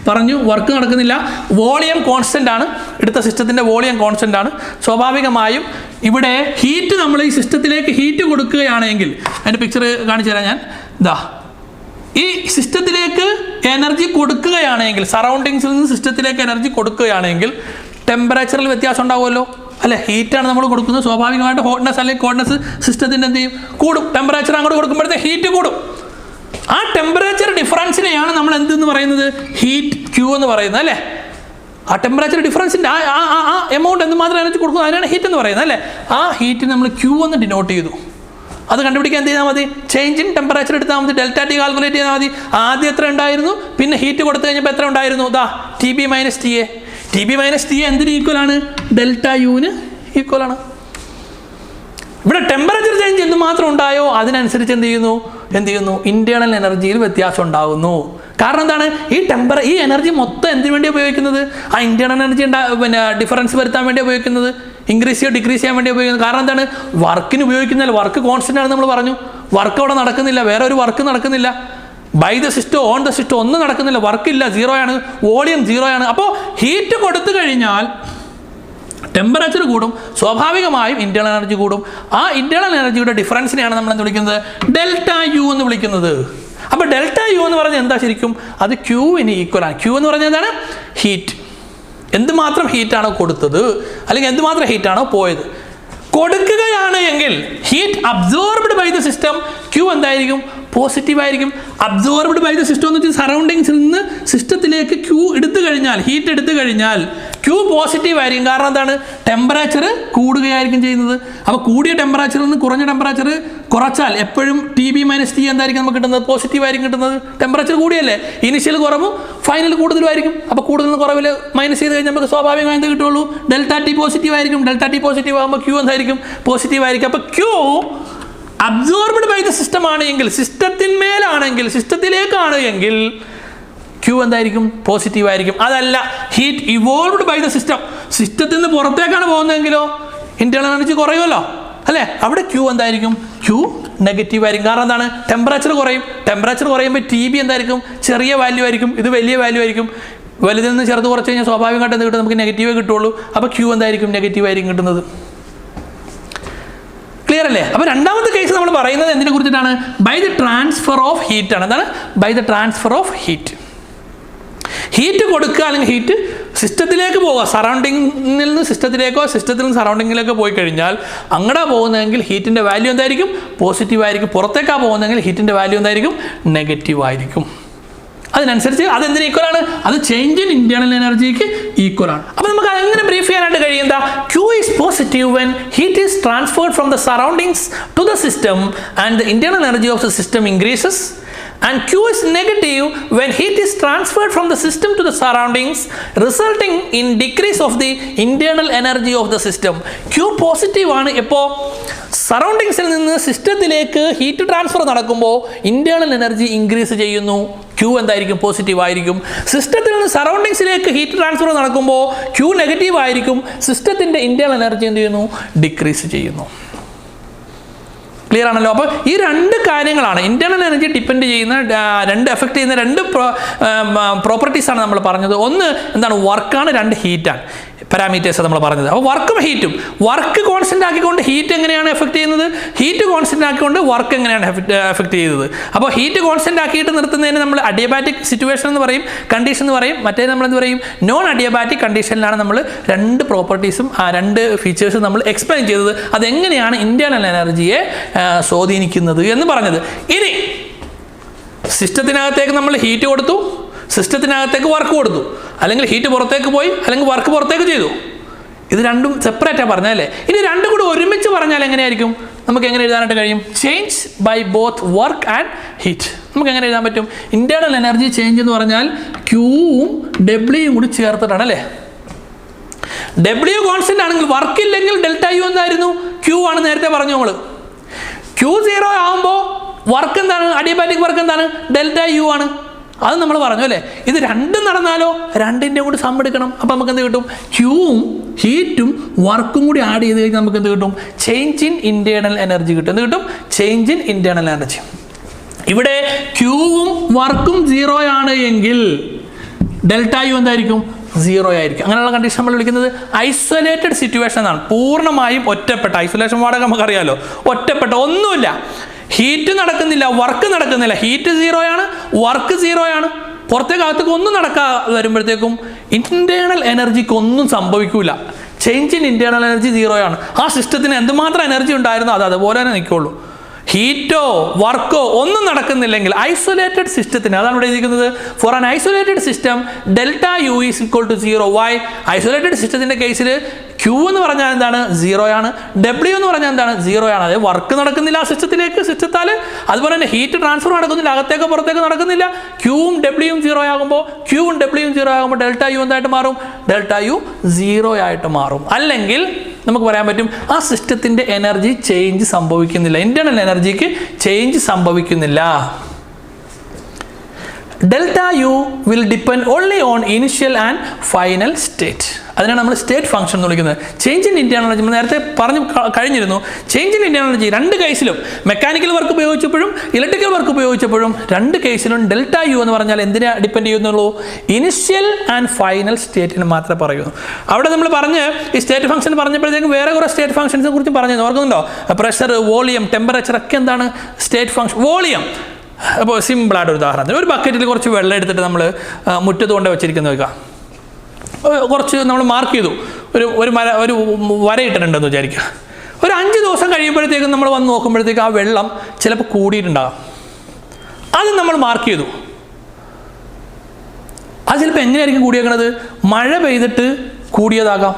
പറഞ്ഞു, വർക്ക് നടക്കുന്നില്ല. വോളിയം കോൺസ്റ്റൻ്റ് ആണ്, എടുത്ത സിസ്റ്റത്തിൻ്റെ വോളിയം കോൺസ്റ്റൻ്റ് ആണ്. സ്വാഭാവികമായും ഇവിടെ ഹീറ്റ്, നമ്മൾ ഈ സിസ്റ്റത്തിലേക്ക് ഹീറ്റ് കൊടുക്കുകയാണെങ്കിൽ, അതിൻ്റെ പിക്ചർ കാണിച്ചു തരാം ഞാൻ. ഈ സിസ്റ്റത്തിലേക്ക് എനർജി കൊടുക്കുകയാണെങ്കിൽ, സറൗണ്ടിങ്സിൽ നിന്ന് സിസ്റ്റത്തിലേക്ക് എനർജി കൊടുക്കുകയാണെങ്കിൽ ടെമ്പറേച്ചറിൽ വ്യത്യാസം ഉണ്ടാവുമല്ലോ അല്ലെ? ഹീറ്റാണ് നമ്മൾ കൊടുക്കുന്നത്. സ്വാഭാവികമായിട്ട് ഹോട്ട്നെസ് അല്ലെങ്കിൽ കോൾഡ്നെസ് സിസ്റ്റത്തിൻ്റെ എന്ത് ചെയ്യും? കൂടും. ടെമ്പറേച്ചർ അങ്ങോട്ട് കൊടുക്കുമ്പോഴത്തെ ഹീറ്റ് കൂടും. ആ ടെമ്പറേച്ചർ ഡിഫറൻസിനെയാണ് നമ്മൾ എന്തെന്ന് പറയുന്നത്? ഹീറ്റ് Q എന്ന് പറയുന്നത് അല്ലേ? ആ ടെമ്പറേച്ചർ ഡിഫറൻസിൻ്റെ ആ എമൗണ്ട് എന്തുമാത്രം എനർജി കൊടുക്കുന്നു അതിനാണ് ഹീറ്റ് എന്ന് പറയുന്നത് അല്ലേ? ആ ഹീറ്റ് നമ്മൾ Q എന്ന് ഡിനോട്ട് ചെയ്തു. അത് കണ്ടുപിടിക്കാൻ എന്ത് ചെയ്താൽ മതി? ചേഞ്ച് ഇൻ ടെമ്പറേച്ചർ എടുത്താൽ മതി. ΔT കാൽക്കുലേറ്റ് ചെയ്താൽ മതി. ആദ്യം എത്ര ഉണ്ടായിരുന്നു, പിന്നെ ഹീറ്റ് കൊടുത്തു കഴിഞ്ഞപ്പോൾ എത്ര ഉണ്ടായിരുന്നു? TB - TA. TB - TA എന്തിന് ഈക്വലാണ്? ΔUന് ഈക്വലാണ്. ഇവിടെ ടെമ്പറേച്ചർ ചേഞ്ച് എന്തുമാത്രം ഉണ്ടായോ അതിനനുസരിച്ച് എന്ത് ചെയ്യുന്നു ഇന്റേണൽ എനർജിയിൽ വ്യത്യാസം ഉണ്ടാകുന്നു. കാരണം എന്താണ്, ഈ എനർജി മൊത്തം എന്തിനു വേണ്ടി ഉപയോഗിക്കുന്നത്? ആ ഇന്റേണൽ എനർജി ഡിഫറൻസ് വരുത്താൻ വേണ്ടി ഉപയോഗിക്കുന്നത്, ഇൻക്രീസ് ചെയ്യുക ഡിക്രീസ് ചെയ്യാൻ വേണ്ടി ഉപയോഗിക്കുന്നത്. കാരണം എന്താണ്, വർക്കിന് ഉപയോഗിക്കുന്നില്ല, വർക്ക് കോൺസ്റ്റന്റ് ആണ് നമ്മൾ പറഞ്ഞു. വർക്ക് അവിടെ നടക്കുന്നില്ല, വേറെ ഒരു വർക്ക് നടക്കുന്നില്ല. By the system on the system ഒന്നും നടക്കുന്നില്ല, വർക്കില്ല, സീറോ ആണ്, വോളിയം സീറോ ആണ്. അപ്പോൾ ഹീറ്റ് കൊടുത്തു കഴിഞ്ഞാൽ ടെമ്പറേച്ചർ കൂടും, സ്വാഭാവികമായും ഇന്റേണൽ എനർജി കൂടും. ആ ഇന്റേണൽ എനർജിയുടെ ഡിഫറൻസിനെയാണ് നമ്മൾ എന്ത് വിളിക്കുന്നത്? ഡെൽറ്റ യു എന്ന് വിളിക്കുന്നത്. അപ്പോൾ ഡെൽറ്റ യു എന്ന് പറഞ്ഞാൽ എന്താ ശരിക്കും? അത് ക്യൂവിന് ഈക്വൽ ആണ്. ക്യൂ എന്ന് പറഞ്ഞാൽ എന്താണ്? ഹീറ്റ്. എന്തുമാത്രം ഹീറ്റാണോ കൊടുത്തത് അല്ലെങ്കിൽ എന്തുമാത്രം ഹീറ്റാണോ പോയത്. കൊടുക്കുകയാണ് എങ്കിൽ heat absorbed by the system, Q എന്തായിരിക്കും? പോസിറ്റീവ് ആയിരിക്കും. അബ്സോർബ്ഡ് ബൈ ദ സിസ്റ്റം എന്ന് വെച്ചാൽ സറൗണ്ടിങ്സിൽ നിന്ന് സിസ്റ്റത്തിലേക്ക് ക്യൂ എടുത്തു കഴിഞ്ഞാൽ, ഹീറ്റ് എടുത്തു കഴിഞ്ഞാൽ ക്യൂ പോസിറ്റീവ് ആയിരിക്കും. കാരണം എന്താണ്? ടെമ്പറേച്ചർ കൂടുകയായിരിക്കും ചെയ്യുന്നത്. അപ്പോൾ കൂടിയ ടെമ്പറേച്ചറിൽ നിന്ന് കുറഞ്ഞ ടെമ്പറേച്ചർ കുറച്ചാൽ എപ്പോഴും TB - T എന്തായിരിക്കും നമുക്ക് കിട്ടുന്നത്? പോസിറ്റീവ് ആയിരിക്കും കിട്ടുന്നത്. ടെമ്പറേച്ചർ കൂടിയല്ലേ, ഇനിഷ്യൽ കുറവും ഫൈനൽ കൂടുതലുമായിരിക്കും. അപ്പോൾ കൂടുതൽ കുറവിൽ മൈനസ് ചെയ്ത് കഴിഞ്ഞാൽ നമുക്ക് സ്വാഭാവികമായി എന്ത് കിട്ടുള്ളൂ? ഡെൽറ്റ T പോസിറ്റീവ് ആയിരിക്കും. ഡെൽറ്റ T പോസിറ്റീവ് ആകുമ്പോൾ ക്യൂ എന്തായിരിക്കും? പോസിറ്റീവ് ആയിരിക്കും. അപ്പോൾ Q absorbed by the system ആണ് എങ്കിൽ, സിസ്റ്റത്തിന്മേലാണെങ്കിൽ, സിസ്റ്റത്തിലേക്കാണ് എങ്കിൽ ക്യൂ എന്തായിരിക്കും? പോസിറ്റീവ് ആയിരിക്കും. അതല്ല, heat evolved by the system, സിസ്റ്റത്തിൽ നിന്ന് പുറത്തേക്കാണ് പോകുന്നതെങ്കിലോ ഇന്റേണൽ എനർജി കുറയുമല്ലോ അല്ലേ? അവിടെ ക്യൂ എന്തായിരിക്കും? ക്യൂ നെഗറ്റീവ് ആയിരിക്കും. കാരണം എന്താണ്? ടെമ്പറേച്ചർ കുറയും. ടെമ്പറേച്ചർ കുറയുമ്പോൾ TB എന്തായിരിക്കും? ചെറിയ വാല്യൂ ആയിരിക്കും, ഇത് വലിയ വാല്യൂ ആയിരിക്കും. വലുതിൽ നിന്ന് ചെറുത് കുറച്ച് കഴിഞ്ഞാൽ സ്വാഭാവികമായിട്ട് എന്ത് കിട്ടും? നമുക്ക് നെഗറ്റീവേ കിട്ടുള്ളൂ. അപ്പോൾ ക്യൂ എന്തായിരിക്കും? നെഗറ്റീവ് ആയിരിക്കും കിട്ടുന്നത്. ക്ലിയർ അല്ലേ? അപ്പോൾ രണ്ടാമത്തെ കേസ് നമ്മൾ പറയുന്നത് എന്തിനെ കുറിച്ചിട്ടാണ്? By the transfer of heat ആണ്. എന്താണ്? By the transfer of heat. Heat കൊടുക്കുക അല്ലെങ്കിൽ ഹീറ്റ് സിസ്റ്റത്തിലേക്ക് പോവുക, സറൗണ്ടിങ്ങിൽ നിന്ന് സിസ്റ്റത്തിലേക്കോ സിസ്റ്റത്തിൽ നിന്ന് സറൗണ്ടിങ്ങിലേക്കോ പോയി കഴിഞ്ഞാൽ അങ്ങടെ പോകുന്നതെങ്കിൽ ഹീറ്റിൻ്റെ വാല്യൂ എന്തായിരിക്കും? പോസിറ്റീവ് ആയിരിക്കും. പുറത്തേക്കാണ് പോകുന്നതെങ്കിൽ ഹീറ്റിൻ്റെ വാല്യൂ എന്തായിരിക്കും? നെഗറ്റീവ് ആയിരിക്കും. അതിനനുസരിച്ച് അതെന്തിന് ഈക്വലാണ്? അത് ചേഞ്ച് ഇൻ ഇന്റേണൽ എനർജിക്ക് ഈക്വൽ ആണ്. അപ്പോൾ നമുക്ക് അതെങ്ങനെ ബ്രീഫ് ചെയ്യാനായിട്ട് കഴിയുന്ന? Q is positive when heat is transferred from the surroundings to the system and the internal energy of the system increases, and Q is negative when heat is transferred from the system to the surroundings, resulting in decrease of the internal energy of the system. Q positive ആണ് എപ്പോൾ? സറൗണ്ടിങ്സിൽ നിന്ന് സിസ്റ്റത്തിലേക്ക് heat transfer നടക്കുമ്പോൾ internal energy increase ചെയ്യുന്നു. Q എന്തായിരിക്കും? Positive ആയിരിക്കും. സിസ്റ്റത്തിൽ നിന്ന് സറൗണ്ടിങ്സിലേക്ക് ഹീറ്റ് ട്രാൻസ്ഫർ നടക്കുമ്പോൾ ക്യൂ നെഗറ്റീവ് ആയിരിക്കും. സിസ്റ്റത്തിൻ്റെ ഇന്റേണൽ എനർജി എന്ത് ചെയ്യുന്നു? ഡിക്രീസ് ചെയ്യുന്നു. ക്ലിയർ ആണല്ലോ? അപ്പോൾ ഈ രണ്ട് കാര്യങ്ങളാണ് ഇന്റേണൽ എനർജി ഡിപ്പെൻഡ് ചെയ്യുന്ന എഫക്ട് ചെയ്യുന്ന രണ്ട് പ്രോപ്പർട്ടീസാണ് നമ്മൾ പറഞ്ഞത്. ഒന്ന് എന്താണ്? വർക്കാണ്, രണ്ട് ഹീറ്റാണ്. പാരാമീറ്റേഴ്സ് നമ്മൾ പറഞ്ഞത്. അപ്പോൾ വർക്കും ഹീറ്റും, വർക്ക് കോൺസ്റ്റന്റ് ആക്കിക്കൊണ്ട് ഹീറ്റ് എങ്ങനെയാണ് എഫക്ട് ചെയ്യുന്നത്, ഹീറ്റ് കോൺസ്റ്റന്റ് ആക്കിക്കൊണ്ട് വർക്ക് എങ്ങനെയാണ് എഫക്ട് ചെയ്തത്. അപ്പോൾ ഹീറ്റ് കോൺസ്റ്റന്റ് ആക്കിയിട്ട് നിർത്തുന്നതിന് നമ്മൾ അഡിയബാറ്റിക് സിറ്റുവേഷൻ എന്ന് പറയും, കണ്ടീഷൻ എന്ന് പറയും. മറ്റേ നമ്മൾ എന്ത് പറയും? നോൺ അഡിയബാറ്റിക് കണ്ടീഷനിലാണ് നമ്മൾ രണ്ട് പ്രോപ്പർട്ടീസും ആ രണ്ട് ഫീച്ചേഴ്സും നമ്മൾ എക്സ്പ്ലെയിൻ ചെയ്തത്. അതെങ്ങനെയാണ് ഇന്റേണൽ എനർജിയെ സ്വാധീനിക്കുന്നത് എന്ന് പറഞ്ഞത്. ഇനി സിസ്റ്റത്തിനകത്തേക്ക് നമ്മൾ ഹീറ്റ് കൊടുത്തു, സിസ്റ്റത്തിനകത്തേക്ക് വർക്ക് കൊടുത്തു, അല്ലെങ്കിൽ ഹീറ്റ് പുറത്തേക്ക് പോയി, അല്ലെങ്കിൽ വർക്ക് പുറത്തേക്ക് ചെയ്തു. ഇത് രണ്ടും സെപ്പറേറ്റാണ് പറഞ്ഞല്ലേ. ഇനി രണ്ടും കൂടി ഒരുമിച്ച് പറഞ്ഞാൽ എങ്ങനെയായിരിക്കും? നമുക്ക് എങ്ങനെ എഴുതാനായിട്ട് കഴിയും? Change by both work and heat. നമുക്ക് എങ്ങനെ എഴുതാൻ പറ്റും? ഇന്റേണൽ എനർജി ചേഞ്ച് എന്ന് പറഞ്ഞാൽ ക്യൂവും ഡബ്ല്യൂയും കൂടി ചേർത്തിട്ടാണ് അല്ലേ? ഡബ്ല്യു കോൺസ്റ്റന്റ് ആണെങ്കിൽ വർക്ക് ഇല്ലെങ്കിൽ ഡെൽറ്റ യു എന്തായിരുന്നു? ക്യൂ ആണ് നേരത്തെ പറഞ്ഞു നമ്മൾ. ക്യൂ 0 ആകുമ്പോൾ വർക്ക് എന്താണ്? അഡിയബാറ്റിക് വർക്ക് എന്താണ്? ഡെൽറ്റ യു ആണ്. അത് നമ്മൾ പറഞ്ഞു അല്ലേ. ഇത് രണ്ടും നടന്നാലോ രണ്ടിൻ്റെ കൂടി സം എടുക്കണം. അപ്പോൾ നമുക്ക് എന്ത് കിട്ടും? ക്യൂവും ഹീറ്റും വർക്കും കൂടി ആഡ് ചെയ്ത് കഴിഞ്ഞാൽ നമുക്ക് എന്ത് കിട്ടും? ചേഞ്ച് ഇൻ ഇന്റേണൽ എനർജി കിട്ടും. എന്ത് കിട്ടും? Change in internal energy. ഇവിടെ ക്യൂവും വർക്കും 0 ആണ് എങ്കിൽ ഡെൽറ്റ യു എന്തായിരിക്കും? 0 ആയിരിക്കും. അങ്ങനെയുള്ള കണ്ടീഷൻ നമ്മൾ വിളിക്കുന്നത് ഐസൊലേറ്റഡ് സിറ്റുവേഷൻ എന്നാണ്. പൂർണ്ണമായും ഒറ്റപ്പെട്ട ഐസൊലേഷൻ വാടക നമുക്കറിയാലോ. ഒറ്റപ്പെട്ട ഒന്നുമില്ല, ഹീറ്റ് നടക്കുന്നില്ല, വർക്ക് നടക്കുന്നില്ല. ഹീറ്റ് 0 ആണ്, വർക്ക് 0 ആണ്. പുറത്തേക്കകത്തേക്ക് ഒന്നും നടക്കാതെ വരുമ്പോഴത്തേക്കും ഇന്റേണൽ എനർജിക്ക് ഒന്നും സംഭവിക്കില്ല. ചേഞ്ച് ഇൻ ഇന്റേണൽ എനർജി 0 ആണ്. ആ സിസ്റ്റത്തിന് എന്തുമാത്രം എനർജി ഉണ്ടായിരുന്നോ അത് അതുപോലെ തന്നെ നിൽക്കുള്ളൂ. ഹീറ്റോ വർക്കോ ഒന്നും നടക്കുന്നില്ലെങ്കിൽ ഐസൊലേറ്റഡ് സിസ്റ്റത്തിന്, അതാണ് ഇവിടെ എഴുതിയിരിക്കുന്നത്, for an isolated system delta U is equal to 0. Why? Isolated സിസ്റ്റത്തിന്റെ കേസിൽ ക്യൂ എന്ന് പറഞ്ഞാൽ എന്താണ്? 0 ആണ്. ഡബ്ല്യു എന്ന് പറഞ്ഞാൽ എന്താണ്? 0 ആണ്. അതായത് വർക്ക് നടക്കുന്നില്ല ആ സിസ്റ്റത്താൽ. അതുപോലെ തന്നെ ഹീറ്റ് ട്രാൻസ്ഫർ നടക്കുന്നില്ല, അകത്തേക്കോ പുറത്തേക്കോ നടക്കുന്നില്ല. ക്യൂവും ഡബ്ല്യുവും 0 ആകുമ്പോൾ ഡെൽറ്റ യു എന്തായിട്ട് മാറും? ഡെൽറ്റ യു 0 ആയിട്ട് മാറും. അല്ലെങ്കിൽ നമുക്ക് പറയാൻ പറ്റും ആ സിസ്റ്റത്തിൻ്റെ എനർജി ചേഞ്ച് സംഭവിക്കുന്നില്ല, ഇൻറ്റേർണൽ എനർജിക്ക് ചേഞ്ച് സംഭവിക്കുന്നില്ല. Delta you will depend only on initial and final state. അതിനാണ് നമ്മൾ സ്റ്റേറ്റ് ഫംഗ്ഷൻ എന്ന് വിളിക്കുന്നത്. ചേഞ്ച് ഇൻ ഇൻറ്റേർണൽ എനർജി നമ്മൾ നേരത്തെ പറഞ്ഞു കഴിഞ്ഞിരുന്നു. ചേഞ്ച് ഇൻ ഇൻറ്റേർണൽ എനർജി രണ്ട് കേസിലും മെക്കാനിക്കൽ വർക്ക് ഉപയോഗിച്ചപ്പോഴും ഇലക്ട്രിക്കൽ വർക്ക് ഉപയോഗിച്ചപ്പോഴും രണ്ട് കേസിലും ഡെൽറ്റ യു എന്ന് പറഞ്ഞാൽ എന്തിനെ ഡിപ്പെൻഡ് ചെയ്യുന്നുള്ളൂ? ഇനിഷ്യൽ ആൻഡ് ഫൈനൽ സ്റ്റേറ്റിന് മാത്രമേ പറയുന്നു. അവിടെ നമ്മൾ പറഞ്ഞ് ഈ സ്റ്റേറ്റ് ഫംഗ്ഷൻ പറഞ്ഞപ്പോഴത്തേക്കും വേറെ കുറേ സ്റ്റേറ്റ് ഫംഗ്ഷൻസിനെ കുറിച്ച് പറഞ്ഞു ഓർക്കുന്നുണ്ടോ? പ്രഷർ, വോളിയം, ടെമ്പറേച്ചർ ഒക്കെ എന്താണ് സ്റ്റേറ്റ് ഫംഗ്ഷൻ. വോളിയം അപ്പോൾ സിമ്പിളായിട്ട് ഒരു ഉദാഹരണത്തിന് ഒരു ബക്കറ്റിൽ കുറച്ച് വെള്ളം എടുത്തിട്ട് നമ്മൾ മുറ്റത്ത് കൊണ്ട് വെച്ചിരിക്കുന്ന വെക്കാം. കുറച്ച് നമ്മൾ മാർക്ക് ചെയ്തു, ഒരു വര ഇട്ടിട്ടുണ്ടെന്ന് വിചാരിക്കുക. ഒരു 5 ദിവസം കഴിയുമ്പോഴത്തേക്കും നമ്മൾ വന്ന് നോക്കുമ്പോഴത്തേക്കും ആ വെള്ളം ചിലപ്പോൾ കൂടിയിട്ടുണ്ടാകാം. അത് നമ്മൾ മാർക്ക് ചെയ്തു. അത് ചിലപ്പോൾ എങ്ങനെയായിരിക്കും കൂടിയേക്കണത്? മഴ പെയ്തിട്ട് കൂടിയതാകാം.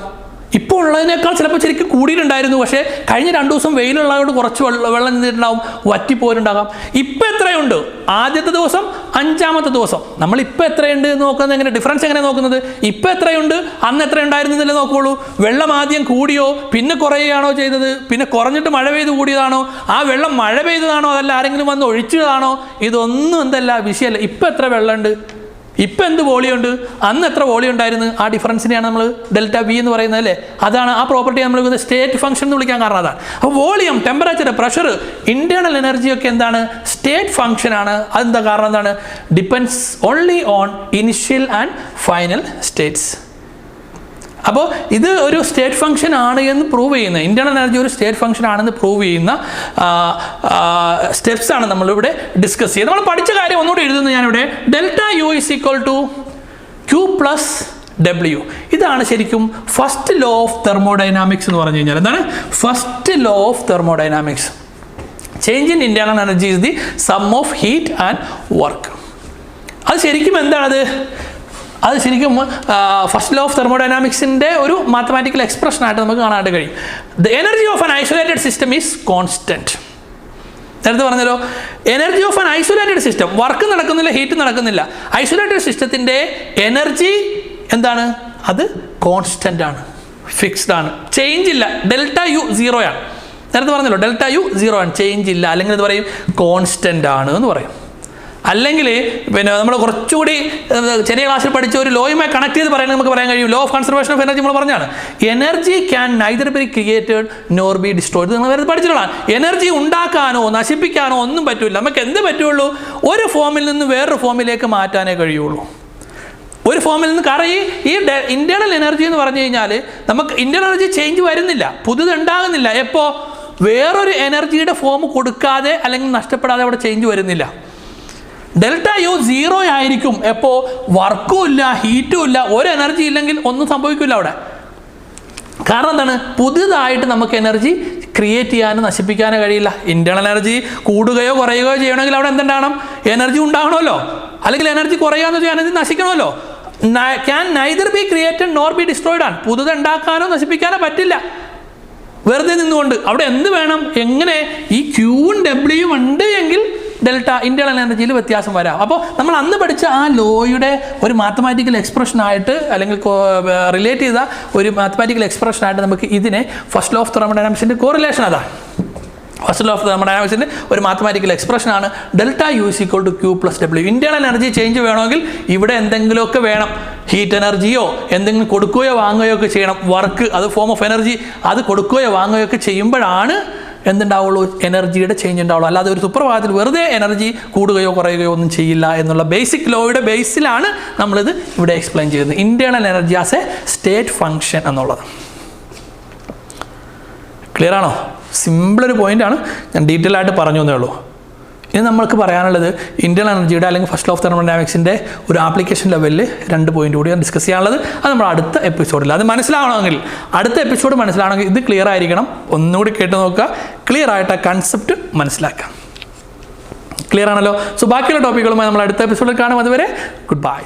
ഇപ്പോൾ ഉള്ളതിനേക്കാൾ ചിലപ്പോൾ ശരിക്കും കൂടിയിട്ടുണ്ടായിരുന്നു, പക്ഷേ കഴിഞ്ഞ 2 ദിവസം വെയിലുള്ളതുകൊണ്ട് കുറച്ച് വെള്ളം നിന്നിട്ടുണ്ടാവും, വറ്റിപ്പോയിട്ടുണ്ടാകാം. ഇപ്പം എത്രയുണ്ട്? ആദ്യത്തെ ദിവസം, 5ാമത്തെ ദിവസം. നമ്മളിപ്പോൾ എത്രയുണ്ട് എന്ന് നോക്കുന്നത് എങ്ങനെ? ഡിഫറൻസ് എങ്ങനെ നോക്കുന്നത്? ഇപ്പം എത്രയുണ്ട്, അന്ന് എത്ര ഉണ്ടായിരുന്നല്ലേ നോക്കുകയുള്ളൂ. വെള്ളം ആദ്യം കൂടിയോ പിന്നെ കുറയുകയാണോ ചെയ്തത്? പിന്നെ കുറഞ്ഞിട്ട് മഴ പെയ്ത് കൂടിയതാണോ? ആ വെള്ളം മഴ പെയ്തതാണോ അതല്ല ആരെങ്കിലും വന്ന് ഒഴിച്ചതാണോ? ഇതൊന്നും എന്തല്ല വിഷയമല്ല. ഇപ്പം എത്ര വെള്ളമുണ്ട്, ഇപ്പം എന്ത് വോളിയം ഉണ്ട്, അന്ന് എത്ര വോളിയം ഉണ്ടായിരുന്നു, ആ ഡിഫറൻസിനെയാണ് നമ്മൾ ഡെൽറ്റ വി എന്ന് പറയുന്നത് അല്ലേ. അതാണ് ആ പ്രോപ്പർട്ടി നമ്മൾ സ്റ്റേറ്റ് ഫംഗ്ഷൻ എന്ന് വിളിക്കാൻ കാരണം അതാണ്. അപ്പോൾ വോളിയം, ടെമ്പറേച്ചർ, പ്രഷർ, ഇൻറ്റേർണൽ എനർജിയൊക്കെ എന്താണ്? സ്റ്റേറ്റ് ഫംഗ്ഷനാണ്. അതെന്താ കാരണം? എന്താണ്? Depends only on initial and final States. അപ്പോൾ ഇത് ഒരു സ്റ്റേറ്റ് ഫംഗ്ഷൻ ആണ് എന്ന് പ്രൂവ് ചെയ്യുന്ന, ഇൻറ്റേർണൽ എനർജി ഒരു സ്റ്റേറ്റ് ഫംഗ്ഷൻ ആണെന്ന് പ്രൂവ് ചെയ്യുന്ന സ്റ്റെപ്സാണ് നമ്മളിവിടെ ഡിസ്കസ് ചെയ്യുന്നത്. നമ്മൾ പഠിച്ച കാര്യം ഒന്നുകൂടി എഴുതുന്നു ഞാനിവിടെ. Delta U is equal to Q plus W. ഇതാണ് ശരിക്കും ഫസ്റ്റ് ലോ ഓഫ് തെർമോഡൈനാമിക്സ് എന്ന് പറഞ്ഞു കഴിഞ്ഞാൽ. എന്താണ് first law of thermodynamics? Change in internal energy is the sum of heat and work. അത് ശരിക്കും എന്താണത്? അത് ശരിക്കും ഫസ്റ്റ് ലോ ഓഫ് തെർമോഡൈനാമിക്സിൻ്റെ ഒരു മാത്തമാറ്റിക്കൽ എക്സ്പ്രഷനായിട്ട് നമുക്ക് കാണാനായിട്ട് കഴിയും. The energy of an isolated system is constant. നേരത്തെ പറഞ്ഞല്ലോ, energy of an isolated system, work നടക്കുന്നില്ല, ഹീറ്റ് നടക്കുന്നില്ല. ഐസൊലേറ്റഡ് സിസ്റ്റത്തിൻ്റെ എനർജി എന്താണ്? അത് കോൺസ്റ്റൻ്റ് ആണ്, ഫിക്സ്ഡ് ആണ്, ചേഞ്ച് ഇല്ല. ഡെൽറ്റ യു 0 ആണ്. നേരത്തെ പറഞ്ഞല്ലോ ഡെൽറ്റ യു 0 ആണ്, ചേഞ്ച് ഇല്ല. അല്ലെങ്കിൽ എന്ത് പറയും? കോൺസ്റ്റൻ്റ് ആണ് എന്ന് പറയും. അല്ലെങ്കിൽ പിന്നെ നമ്മൾ കുറച്ചുകൂടി ചെറിയ ക്ലാസ്സിൽ പഠിച്ച ഒരു ലോയുമായി കണക്ട് ചെയ്ത് പറയുന്നത് നമുക്ക് പറയാൻ കഴിയും. Law of conservation of energy നമ്മൾ പറഞ്ഞാണ്. Energy can neither be created nor be destroyed. നിങ്ങൾ വേറെ പഠിച്ചിട്ടുള്ളതാണ്. എനർജി ഉണ്ടാക്കാനോ നശിപ്പിക്കാനോ ഒന്നും പറ്റില്ല. നമുക്ക് എന്ത് പറ്റുള്ളൂ? ഒരു ഫോമിൽ നിന്ന് വേറൊരു ഫോമിലേക്ക് മാറ്റാനേ കഴിയുള്ളൂ. ഒരു ഫോമിൽ നിന്ന്. കാരണം ഈ ഇൻറ്റേർണൽ എനർജി എന്ന് പറഞ്ഞു കഴിഞ്ഞാൽ നമുക്ക് ഇൻറ്റേർണൽ എനർജി ചേഞ്ച് വരുന്നില്ല, പുതുത് ഉണ്ടാകുന്നില്ല. എപ്പോൾ? വേറൊരു എനർജിയുടെ ഫോം കൊടുക്കാതെ അല്ലെങ്കിൽ നഷ്ടപ്പെടാതെ അവിടെ ചേഞ്ച് വരുന്നില്ല. ഡെൽറ്റ യു 0 ആയിരിക്കും. എപ്പോൾ? വർക്കും ഇല്ല, ഹീറ്റും ഇല്ല, ഒരു എനർജി ഇല്ലെങ്കിൽ ഒന്നും സംഭവിക്കില്ല അവിടെ. കാരണം എന്താണ്? പുതിയതായിട്ട് നമുക്ക് എനർജി ക്രിയേറ്റ് ചെയ്യാനോ നശിപ്പിക്കാനോ കഴിയില്ല. ഇൻറ്റേർണൽ എനർജി കൂടുകയോ കുറയുകയോ ചെയ്യണമെങ്കിൽ അവിടെ എന്തുണ്ടാകണം? എനർജി ഉണ്ടാകണമല്ലോ. അല്ലെങ്കിൽ എനർജി കുറയാന്ന് വെച്ചാൽ എനർജി നശിക്കണമല്ലോ. Can neither be created nor be destroyed ആണ്. പുതുത് ഉണ്ടാക്കാനോ നശിപ്പിക്കാനോ പറ്റില്ല വെറുതെ നിന്നുകൊണ്ട്. അവിടെ എന്ത് വേണം? എങ്ങനെ? ഈ ക്യൂവും ഡബ്ല്യൂയും ഉണ്ട് എങ്കിൽ ഡെൽറ്റ ഇൻറ്റേർണൽ എനർജിയിൽ വ്യത്യാസം വരാം. അപ്പോൾ നമ്മൾ അന്ന് പഠിച്ച ആ ലോയുടെ ഒരു മാത്തമാറ്റിക്കൽ എക്സ്പ്രഷനായിട്ട് അല്ലെങ്കിൽ റിലേറ്റ് ചെയ്ത ഒരു മാത്തമാറ്റിക്കൽ എക്സ്പ്രഷനായിട്ട് നമുക്ക് ഇതിനെ ഫസ്റ്റ് ലോ ഓഫ് തെർമോഡൈനാമിക്സിൻ്റെ കോറിലേഷൻ അതാണ്. ഫസ്റ്റ് ലോ ഓഫ് തെർമോഡൈനാമിക്സിൻ്റെ ഒരു മാത്തമാറ്റിക്കൽ എക്സ്പ്രഷനാണ് delta U is equal to Q plus W. Internal energy change വേണമെങ്കിൽ ഇവിടെ എന്തെങ്കിലുമൊക്കെ വേണം. ഹീറ്റ് എനർജിയോ എന്തെങ്കിലും കൊടുക്കുകയോ വാങ്ങുകയോ ഒക്കെ ചെയ്യണം. വർക്ക്, അത് ഫോം ഓഫ് എനർജി, അത് കൊടുക്കുകയോ വാങ്ങുകയോ ഒക്കെ ചെയ്യുമ്പോഴാണ് എന്തുണ്ടാവുള്ളൂ? എനർജിയുടെ ചേഞ്ച് ഉണ്ടാവുള്ളൂ. അല്ലാതെ ഒരു സുപ്രഭാതത്തിൽ വെറുതെ എനർജി കൂടുകയോ കുറയുകയോ ഒന്നും ചെയ്യില്ല എന്നുള്ള ബേസിക് ലോയുടെ ബേസിലാണ് നമ്മളിത് ഇവിടെ എക്സ്പ്ലെയിൻ ചെയ്യുന്നത്. Internal energy as A state function എന്നുള്ളത് ക്ലിയർ ആണോ? സിമ്പിളൊരു പോയിൻ്റാണ്, ഞാൻ ഡീറ്റെയിൽ ആയിട്ട് പറഞ്ഞു എന്നേ ഉള്ളൂ. ഇനി നമ്മൾക്ക് പറയാനുള്ളത് ഇൻറ്റേർണൽ എനർജിയുടെ അല്ലെങ്കിൽ ഫസ്റ്റ് ലോ ഓഫ് തെർമോഡൈനാമിക്സിൻ്റെ ഒരു ആപ്ലിക്കേഷൻ ലെവലിൽ 2 പോയിന്റ് കൂടിയാണ് ഡിസ്കസ് ചെയ്യാനുള്ളത്. അത് നമ്മൾ അടുത്ത എപ്പിസോഡിൽ, അത് മനസ്സിലാവണമെങ്കിൽ അടുത്ത എപ്പിസോഡ് മനസ്സിലാവണമെങ്കിൽ ഇത് ക്ലിയർ ആയിരിക്കണം. ഒന്നുകൂടി കേട്ട് നോക്കുക, ക്ലിയർ ആയിട്ട് ആ കൺസെപ്റ്റ് മനസ്സിലാക്കാം. ക്ലിയർ ആണല്ലോ? സോ ബാക്കിയുള്ള ടോപ്പിക്കുകളുമായി നമ്മൾ അടുത്ത എപ്പിസോഡിൽ കാണും. അതുവരെ ഗുഡ് ബൈ.